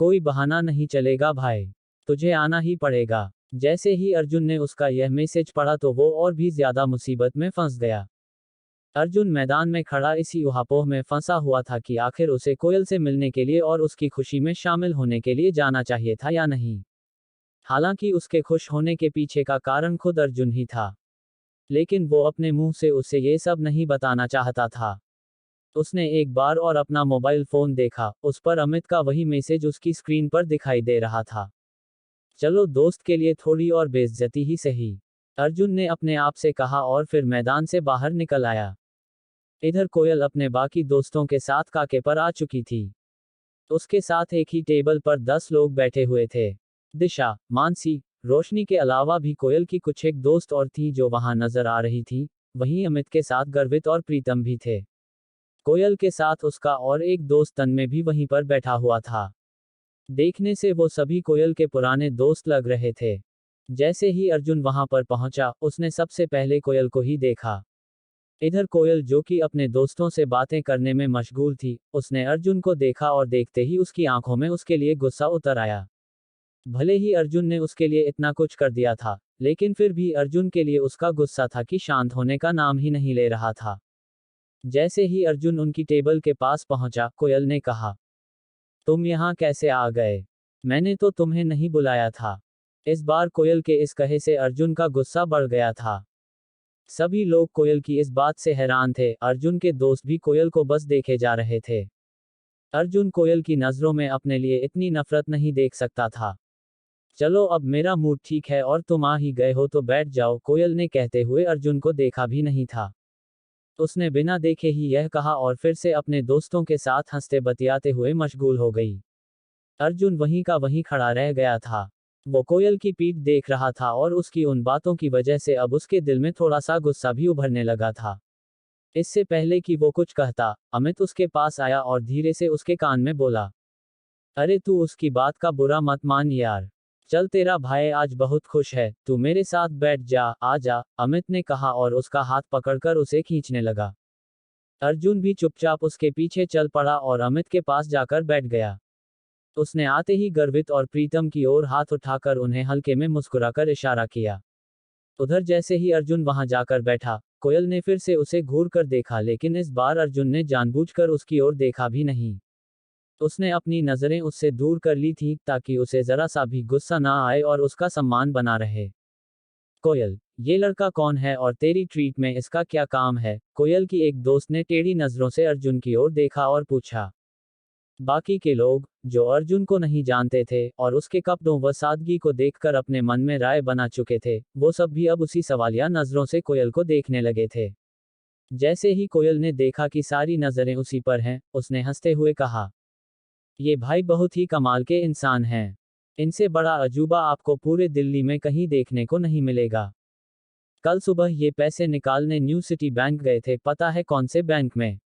कोई बहाना नहीं चलेगा भाई, तुझे आना ही पड़ेगा। जैसे ही अर्जुन ने उसका यह मैसेज पढ़ा तो वो और भी ज्यादा मुसीबत में फंस गया। अर्जुन मैदान में खड़ा इसी उहापोह में फंसा हुआ था कि आखिर उसे कोयल से मिलने के लिए और उसकी खुशी में शामिल होने के लिए जाना चाहिए था या नहीं। हालांकि उसके खुश होने के पीछे का कारण खुद अर्जुन ही था। लेकिन वो अपने मुंह से उसे ये सब नहीं बताना चाहता था। उसने एक बार और अपना मोबाइल फोन देखा, उस पर अमित का वही मैसेज उसकी स्क्रीन पर दिखाई दे रहा था। चलो दोस्त के लिए थोड़ी और बेइज्जती ही सही, अर्जुन ने अपने आप से कहा और फिर मैदान से बाहर निकल आया। इधर कोयल अपने बाकी दोस्तों के साथ काके पर आ चुकी थी। उसके साथ एक ही टेबल पर 10 लोग बैठे हुए थे। दिशा, मानसी, रोशनी के अलावा भी कोयल की कुछ एक दोस्त और थी जो वहां नजर आ रही थी। वहीं अमित के साथ गर्वित और प्रीतम भी थे। कोयल के साथ उसका और एक दोस्त तन्मय भी वहीं पर बैठा हुआ था। देखने से वो सभी कोयल के पुराने दोस्त लग रहे थे। जैसे ही अर्जुन वहां पर पहुंचा, उसने सबसे पहले कोयल को ही देखा। इधर कोयल, जो कि अपने दोस्तों से बातें करने में मशगूल थी, उसने अर्जुन को देखा और देखते ही उसकी आंखों में उसके लिए गुस्सा उतर आया। भले ही अर्जुन ने उसके लिए इतना कुछ कर दिया था, लेकिन फिर भी अर्जुन के लिए उसका गुस्सा था कि शांत होने का नाम ही नहीं ले रहा था। जैसे ही अर्जुन उनकी टेबल के पास पहुंचा, कोयल ने कहा, तुम यहाँ कैसे आ गए? मैंने तो तुम्हें नहीं बुलाया था। इस बार कोयल के इस कहे से अर्जुन का गुस्सा बढ़ गया था। सभी लोग कोयल की इस बात से हैरान थे। अर्जुन के दोस्त भी कोयल को बस देखे जा रहे थे। अर्जुन कोयल की नजरों में अपने लिए इतनी नफरत नहीं देख सकता था। चलो अब मेरा मूड ठीक है और तुम आ ही गए हो तो बैठ जाओ, कोयल ने कहते हुए अर्जुन को देखा भी नहीं था। उसने बिना देखे ही यह कहा और फिर से अपने दोस्तों के साथ हंसते बतियाते हुए मशगूल हो गई। अर्जुन वहीं का वहीं खड़ा रह गया था। वो कोयल की पीठ देख रहा था और उसकी उन बातों की वजह से अब उसके दिल में थोड़ा सा गुस्सा भी उभरने लगा था। इससे पहले कि वो कुछ कहता, अमित उसके पास आया और धीरे से उसके कान में बोला, अरे तू उसकी बात का बुरा मत मान यार। चल तेरा भाई आज बहुत खुश है, तू मेरे साथ बैठ जा, आ जा, अमित ने कहा और उसका हाथ पकड़कर उसे खींचने लगा। अर्जुन भी चुपचाप उसके पीछे चल पड़ा और अमित के पास जाकर बैठ गया। उसने आते ही गर्वित और प्रीतम की ओर हाथ उठाकर उन्हें हल्के में मुस्कुराकर इशारा किया। उधर जैसे ही अर्जुन वहां जाकर बैठा, कोयल ने फिर से उसे घूर कर देखा, लेकिन इस बार अर्जुन ने जानबूझकर उसकी ओर देखा भी नहीं। उसने अपनी नजरें उससे दूर कर ली थी ताकि उसे जरा सा भी गुस्सा ना आए और उसका सम्मान बना रहे। कोयल, ये लड़का कौन है और तेरी ट्रीट में इसका क्या काम है? कोयल की एक दोस्त ने टेढ़ी नजरों से अर्जुन की ओर देखा और पूछा। बाकी के लोग, जो अर्जुन को नहीं जानते थे और उसके कपड़ों व सादगी को देखकर अपने मन में राय बना चुके थे, वो सब भी अब उसी सवालिया नजरों से कोयल को देखने लगे थे। जैसे ही कोयल ने देखा कि सारी नजरें उसी पर हैं, उसने हंसते हुए कहा, ये भाई बहुत ही कमाल के इंसान हैं। इनसे बड़ा अजूबा आपको पूरे दिल्ली में कहीं देखने को नहीं मिलेगा। कल सुबह ये पैसे निकालने न्यू सिटी बैंक गए थे, पता है कौन से बैंक में?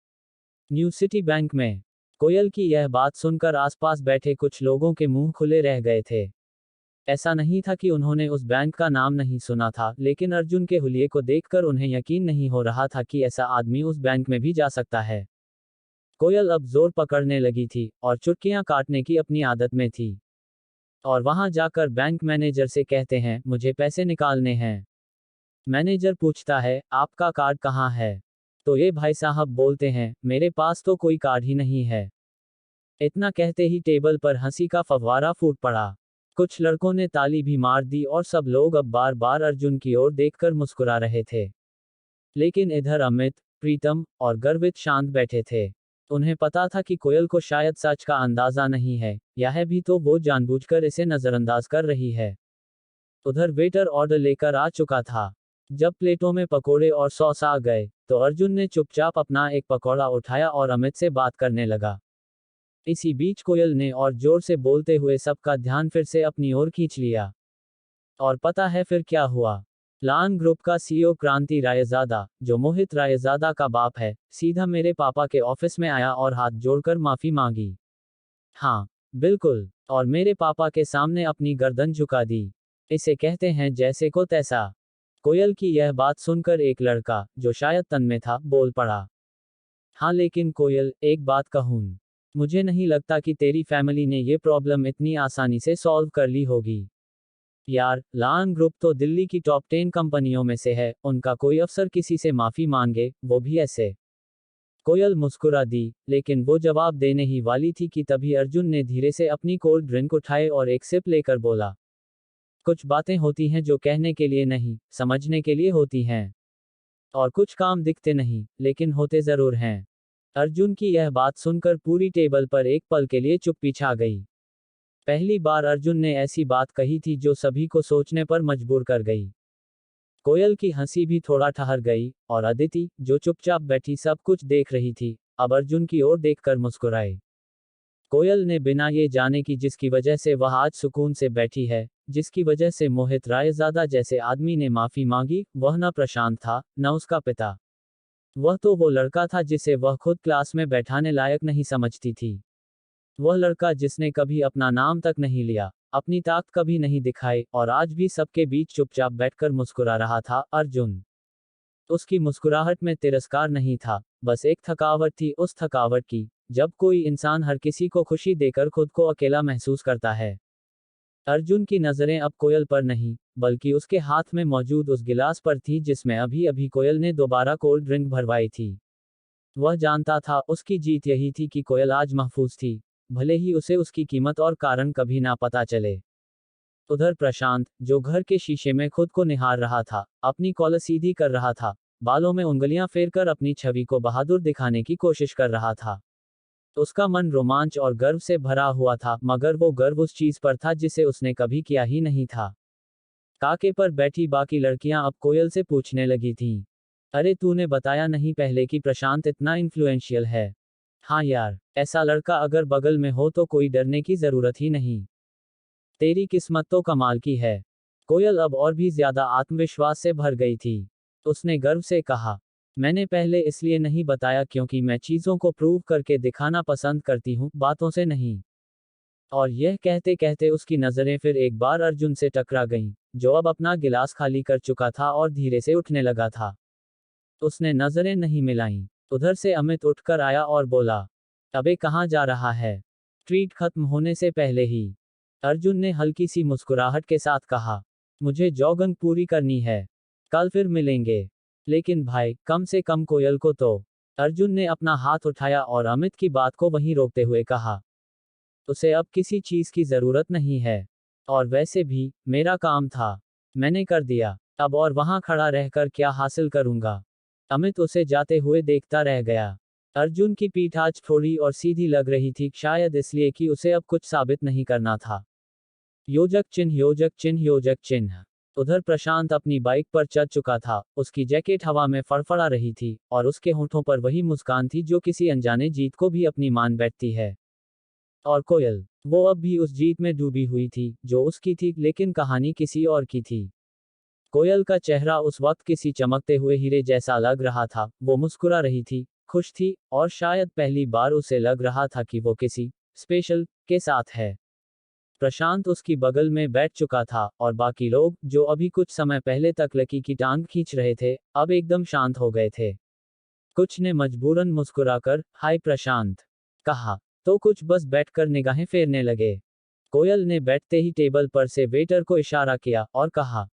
न्यू सिटी बैंक में। कोयल की यह बात सुनकर आसपास बैठे कुछ लोगों के मुंह खुले रह गए थे। ऐसा नहीं था कि उन्होंने उस बैंक का नाम नहीं सुना था, लेकिन अर्जुन के हुलिये को देखकर उन्हें यकीन नहीं हो रहा था कि ऐसा आदमी उस बैंक में भी जा सकता है। कोयल अब जोर पकड़ने लगी थी और चुटकियां काटने की अपनी आदत में थी। और वहां जाकर बैंक मैनेजर से कहते हैं, मुझे पैसे निकालने हैं। मैनेजर पूछता है, आपका कार्ड कहाँ है? तो ये भाई साहब बोलते हैं, मेरे पास तो कोई कार्ड ही नहीं है। इतना कहते ही टेबल पर हंसी का फव्वारा फूट पड़ा। कुछ लड़कों ने ताली भी मार दी और सब लोग अब बार बार अर्जुन की ओर देखकर मुस्कुरा रहे थे। लेकिन इधर अमित, प्रीतम और गर्वित शांत बैठे थे। उन्हें पता था कि कोयल को शायद सच का अंदाजा नहीं है, यह भी तो वो जानबूझकर इसे नजरअंदाज कर रही है। उधर वेटर ऑर्डर लेकर आ चुका था। जब प्लेटों में पकोड़े और सॉस आ गए, तो अर्जुन ने चुपचाप अपना एक पकौड़ा उठाया और अमित से बात करने लगा। इसी बीच कोयल ने और जोर से बोलते हुए सबका ध्यान फिर से अपनी ओर खींच लिया। और पता है फिर क्या हुआ? लान ग्रुप का सीईओ क्रांति रायजादा, जो मोहित रायजादा का बाप है, सीधा मेरे पापा के ऑफिस में आया और हाथ जोड़कर माफी मांगी। हाँ, बिल्कुल, और मेरे पापा के सामने अपनी गर्दन झुका दी। इसे कहते हैं जैसे को तैसा। कोयल की यह बात सुनकर एक लड़का, जो शायद तन में था, बोल पड़ा। हाँ लेकिन कोयल, एक बात कहूँ, मुझे नहीं लगता कि तेरी फैमिली ने ये प्रॉब्लम इतनी आसानी से सॉल्व कर ली होगी। यार, लान ग्रुप तो दिल्ली की टॉप 10 कंपनियों में से है, उनका कोई अफसर किसी से माफी मांगे, वो भी ऐसे? कोयल मुस्कुरा दी, लेकिन वो जवाब देने ही वाली थी कि तभी अर्जुन ने धीरे से अपनी कोल्ड ड्रिंक उठाए और एक सिप लेकर बोला, कुछ बातें होती हैं जो कहने के लिए नहीं, समझने के लिए होती हैं। और कुछ काम दिखते नहीं, लेकिन होते जरूर हैं। अर्जुन की यह बात सुनकर पूरी टेबल पर एक पल के लिए चुप्पी छा गई। पहली बार अर्जुन ने ऐसी बात कही थी जो सभी को सोचने पर मजबूर कर गई। कोयल की हंसी भी थोड़ा ठहर गई, और अदिति, जो चुपचाप बैठी सब कुछ देख रही थी, अब अर्जुन की ओर देखकर मुस्कुराई। कोयल ने बिना ये जाने कि जिसकी वजह से वह आज सुकून से बैठी है, जिसकी वजह से मोहित रायजादा जैसे आदमी ने माफी मांगी, वह न प्रशांत था, न उसका पिता। वह तो वो लड़का था जिसे वह खुद क्लास में बैठाने लायक नहीं समझती थी। वह लड़का जिसने कभी अपना नाम तक नहीं लिया, अपनी ताकत कभी नहीं दिखाई, और आज भी सबके बीच चुपचाप बैठकर मुस्कुरा रहा था, अर्जुन। उसकी मुस्कुराहट में तिरस्कार नहीं था, बस एक थकावट थी, उस थकावट की, जब कोई इंसान हर किसी को खुशी देकर खुद को अकेला महसूस करता है। अर्जुन की नजरें अब कोयल पर नहीं, बल्कि उसके हाथ में मौजूद उस गिलास पर थी जिसमें अभी अभी कोयल ने दोबारा कोल्ड ड्रिंक भरवाई थी। वह जानता था, उसकी जीत यही थी कि कोयल आज महफूज थी, भले ही उसे उसकी कीमत और कारण कभी ना पता चले। उधर प्रशांत, जो घर के शीशे में खुद को निहार रहा था, अपनी कॉलर सीधी कर रहा था, बालों में उंगलियां फेरकर अपनी छवि को बहादुर दिखाने की कोशिश कर रहा था। उसका मन रोमांच और गर्व से भरा हुआ था, मगर वो गर्व उस चीज पर था जिसे उसने कभी किया ही नहीं था। काके पर बैठी बाकी लड़कियां अब कोयल से पूछने लगी थीं, अरे तूने बताया नहीं पहले कि प्रशांत इतना इन्फ्लुएंशियल है? हाँ यार, ऐसा लड़का अगर बगल में हो तो कोई डरने की जरूरत ही नहीं। तेरी किस्मत तो कमाल की है। कोयल अब और भी ज्यादा आत्मविश्वास से भर गई थी। उसने गर्व से कहा, मैंने पहले इसलिए नहीं बताया क्योंकि मैं चीज़ों को प्रूव करके दिखाना पसंद करती हूँ, बातों से नहीं। और यह कहते कहते उसकी नज़रें फिर एक बार अर्जुन से टकरा गईं, जो अब अपना गिलास खाली कर चुका था और धीरे से उठने लगा था। उसने नज़रें नहीं मिलाईं। उधर से अमित उठकर आया और बोला, अबे कहाँ जा रहा है? ट्रीट खत्म होने से पहले ही। अर्जुन ने हल्की सी मुस्कुराहट के साथ कहा, मुझे जॉगिंग पूरी करनी है। कल फिर मिलेंगे। लेकिन भाई, कम से कम कोयल को तो। अर्जुन ने अपना हाथ उठाया और अमित की बात को वहीं रोकते हुए कहा, उसे अब किसी चीज़ की ज़रूरत नहीं है। और वैसे भी, मेरा काम था। मैंने कर दिया। अब और वहाँ खड़ा रहकर क्या हासिल करूँगा? अमित उसे जाते हुए देखता रह गया। अर्जुन की पीठ आज थोड़ी और सीधी लग रही थी, शायद इसलिए कि उसे अब कुछ साबित नहीं करना था। योजक चिन्ह, योजक चिन्ह, योजक चिन्ह। उधर प्रशांत अपनी बाइक पर चढ़ चुका था, उसकी जैकेट हवा में फड़फड़ा रही थी, और उसके होठों पर वही मुस्कान थी जो किसी अनजाने जीत को भी अपनी मान बैठती है। और कोयल, वो अब भी उस जीत में डूबी हुई थी, जो उसकी थी, लेकिन कहानी किसी और की थी। कोयल का चेहरा उस वक्त किसी चमकते हुए हीरे जैसा लग रहा था, वो मुस्कुरा रही थी, खुश थी, और शायद पहली बार उसे लग रहा था कि वो किसी स्पेशल के साथ है। प्रशांत उसकी बगल में बैठ चुका था, और बाकी लोग, जो अभी कुछ समय पहले तक लकी की टांग खींच रहे थे, अब एकदम शांत हो गए थे। कुछ ने मजबूरन मुस्कुराकर, हाय प्रशांत, कहा, तो कुछ बस बैठकर निगाहें फेरने लगे। कोयल ने बैठते ही टेबल पर से वेटर को इशारा किया और कहा,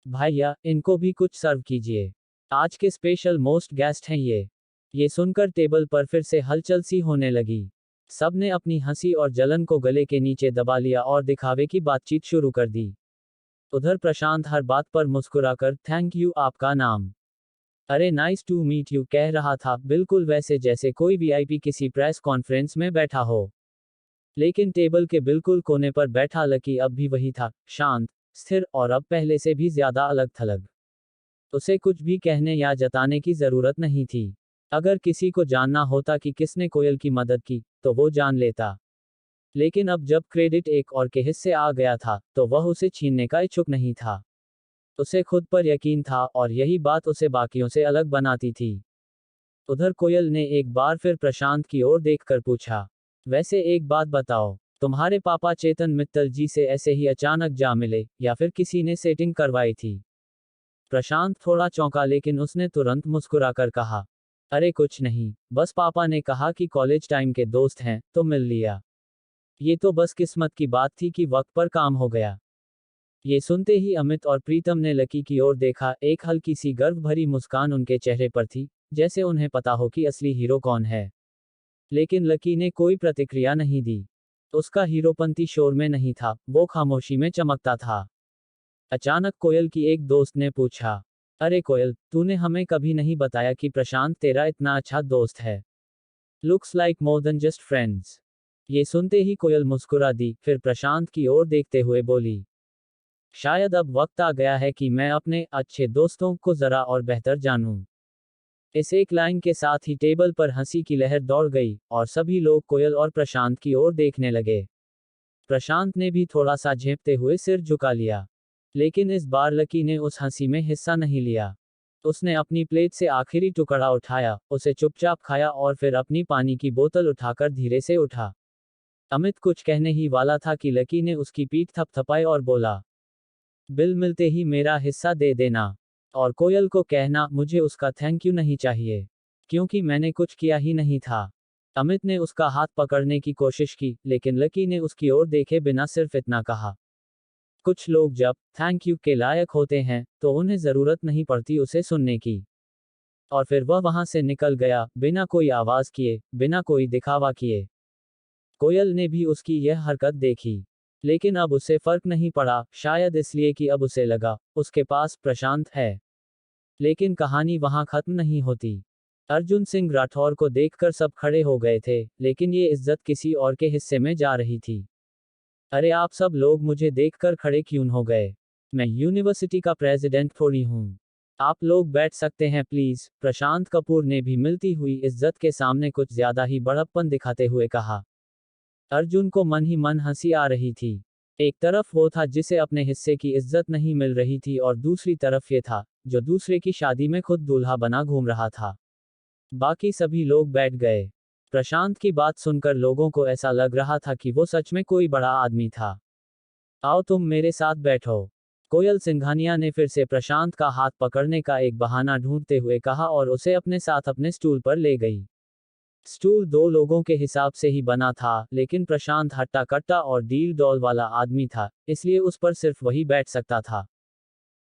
भैया, इनको भी कुछ सर्व कीजिए। आज के स्पेशल मोस्ट गेस्ट हैं ये। ये सुनकर टेबल पर फिर से हलचल सी होने लगी। सबने अपनी हंसी और जलन को गले के नीचे दबा लिया और दिखावे की बातचीत शुरू कर दी। उधर प्रशांत हर बात पर मुस्कुराकर, थैंक यू, आपका नाम? अरे नाइस टू मीट यू कह रहा था, बिल्कुल वैसे जैसे कोई वीआईपी किसी प्रेस कॉन्फ्रेंस में बैठा हो। लेकिन टेबल के बिल्कुल कोने पर बैठा लकी अब भी वही था, शांत, स्थिर, और अब पहले से भी ज्यादा अलग थलग। उसे कुछ भी कहने या जताने की जरूरत नहीं थी। अगर किसी को जानना होता कि किसने कोयल की मदद की, तो वो जान लेता। लेकिन अब जब क्रेडिट एक और के हिस्से आ गया था, तो वह उसे छीनने का इच्छुक नहीं था। उसे खुद पर यकीन था, और यही बात उसे बाकियों से अलग बनाती थी। उधर कोयल ने एक बार फिर प्रशांत की ओर देखकर पूछा, वैसे एक बात बताओ, तुम्हारे पापा चेतन मित्तल जी से ऐसे ही अचानक जा मिले, या फिर किसी ने सेटिंग करवाई थी? प्रशांत थोड़ा चौंका, लेकिन उसने तुरंत मुस्कुराकर कहा, अरे कुछ नहीं, बस पापा ने कहा कि कॉलेज टाइम के दोस्त हैं, तो मिल लिया। ये तो बस किस्मत की बात थी कि वक्त पर काम हो गया। ये सुनते ही अमित और प्रीतम ने लकी की ओर देखा, एक हल्की सी गर्व भरी मुस्कान उनके चेहरे पर थी, जैसे उन्हें पता हो कि असली हीरो कौन है। लेकिन लकी ने कोई प्रतिक्रिया नहीं दी। उसका हीरोपंती शोर में नहीं था, वो खामोशी में चमकता था। अचानक कोयल की एक दोस्त ने पूछा, अरे कोयल, तूने हमें कभी नहीं बताया कि प्रशांत तेरा इतना अच्छा दोस्त है। Looks like more than just friends. ये सुनते ही कोयल मुस्कुरा दी, फिर प्रशांत की ओर देखते हुए बोली, शायद अब वक्त आ गया है कि मैं अपने अच्छे दोस्तों को जरा और बेहतर जानूं। इस एक लाइन के साथ ही टेबल पर हंसी की लहर दौड़ गई, और सभी लोग कोयल और प्रशांत की ओर देखने लगे। प्रशांत ने भी थोड़ा सा झेंपते हुए सिर झुका लिया। लेकिन इस बार लकी ने उस हंसी में हिस्सा नहीं लिया। उसने अपनी प्लेट से आखिरी टुकड़ा उठाया, उसे चुपचाप खाया और फिर अपनी पानी की बोतल उठाकर धीरे से उठा। अमित कुछ कहने ही वाला था कि लकी ने उसकी पीठ थपथपाई और बोला, बिल मिलते ही मेरा हिस्सा दे देना। और कोयल को कहना, मुझे उसका थैंक यू नहीं चाहिए, क्योंकि मैंने कुछ किया ही नहीं था। अमित ने उसका हाथ पकड़ने की कोशिश की, लेकिन लकी ने उसकी ओर देखे बिना सिर्फ इतना कहा, कुछ लोग जब थैंक यू के लायक होते हैं, तो उन्हें जरूरत नहीं पड़ती उसे सुनने की। और फिर वह वहां से निकल गया, बिना कोई आवाज किए, बिना कोई दिखावा किए। कोयल ने भी उसकी यह हरकत देखी। लेकिन अब उसे फर्क नहीं पड़ा, शायद इसलिए कि अब उसे लगा, उसके पास प्रशांत है। लेकिन कहानी वहां खत्म नहीं होती। अर्जुन सिंह राठौर को देखकर सब खड़े हो गए थे, लेकिन ये इज्जत किसी और के हिस्से में जा रही थी। अरे आप सब लोग मुझे देखकर खड़े क्यों हो गए? मैं यूनिवर्सिटी का प्रेसिडेंट थोड़ी हूँ। आप लोग बैठ सकते हैं प्लीज, प्रशांत कपूर ने भी मिलती हुई इज्जत के सामने कुछ ज्यादा ही बड़प्पन दिखाते हुए कहा। अर्जुन को मन ही मन हंसी आ रही थी। एक तरफ वो था जिसे अपने हिस्से की इज्जत नहीं मिल रही थी और दूसरी तरफ ये था जो दूसरे की शादी में खुद दूल्हा बना घूम रहा था। बाकी सभी लोग बैठ गए। प्रशांत की बात सुनकर लोगों को ऐसा लग रहा था कि वो सच में कोई बड़ा आदमी था। आओ तुम मेरे साथ बैठो। कोयल सिंघानिया ने फिर से प्रशांत का हाथ पकड़ने का एक बहाना ढूंढते हुए कहा और उसे अपने साथ अपने स्टूल पर ले गई। स्टूल दो लोगों के हिसाब से ही बना था, लेकिन प्रशांत हट्टा कट्टा और डील डॉल वाला आदमी था, इसलिए उस पर सिर्फ वही बैठ सकता था।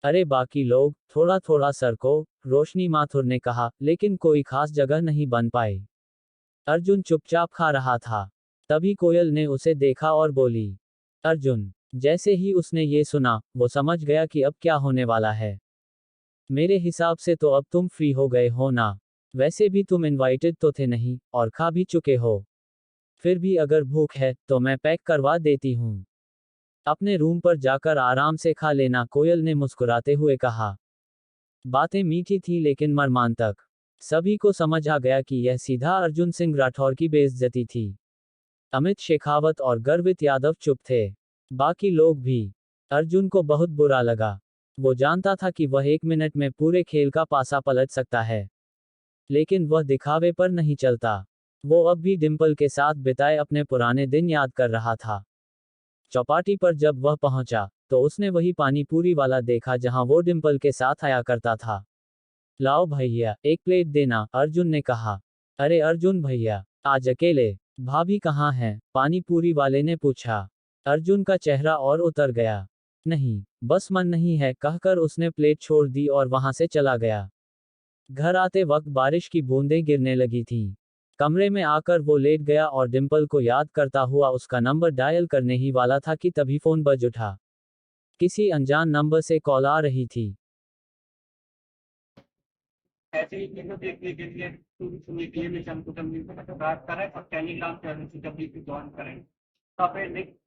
अरे बाकी लोग थोड़ा थोड़ा सरको, रोशनी माथुर ने कहा, लेकिन कोई खास जगह नहीं बन पाई। अर्जुन चुपचाप खा रहा था। तभी कोयल ने उसे देखा और बोली, अर्जुन। जैसे ही उसने ये सुना, वो समझ गया कि अब क्या होने वाला है। मेरे हिसाब से तो अब तुम फ्री हो गए हो ना। वैसे भी तुम इनवाइटेड तो थे नहीं, और खा भी चुके हो। फिर भी अगर भूख है, तो मैं पैक करवा देती हूँ। अपने रूम पर जाकर आराम से खा लेना, कोयल ने मुस्कुराते हुए कहा। बातें मीठी थी लेकिन मर्मांतक। सभी को समझ आ गया कि यह सीधा अर्जुन सिंह राठौर की बेइज्जती थी। अमित शेखावत और गर्वित यादव चुप थे। बाकी लोग भी। अर्जुन को बहुत बुरा लगा। वो जानता था कि वह 1 मिनट में पूरे खेल का पासा पलट सकता है। लेकिन वह दिखावे पर नहीं चलता। वो अब भी डिम्पल के साथ बिताए अपने पुराने दिन याद कर रहा था। चौपाटी पर जब वह पहुंचा, तो उसने वही पानी पूरी वाला देखा जहां वो डिम्पल के साथ आया करता था। लाओ भैया, एक प्लेट देना, अर्जुन ने कहा। अरे अर्जुन भैया, आज अकेले? भाभी कहाँ हैं? पानी पूरी वाले ने पूछा। अर्जुन का चेहरा और उतर गया। नहीं, बस मन नहीं है, कहकर उसने प्लेट छोड़ दी और वहां से चला गया। घर आते वक्त बारिश की बूंदें गिरने लगी थीं। कमरे में आकर वो लेट गया और डिम्पल को याद करता हुआ उसका नंबर डायल करने ही वाला था कि तभी फोन बज उठा। किसी अनजान नंबर से कॉल आ रही थी। ऐसे ही चीज़ों देखने के लिए शुरू सुनने के लिए मैं हमको कम्युनिटी से बात करें और टेलीग्राम चैनल से डब्ल्यू ज्वाइन करें तो फिर लिंक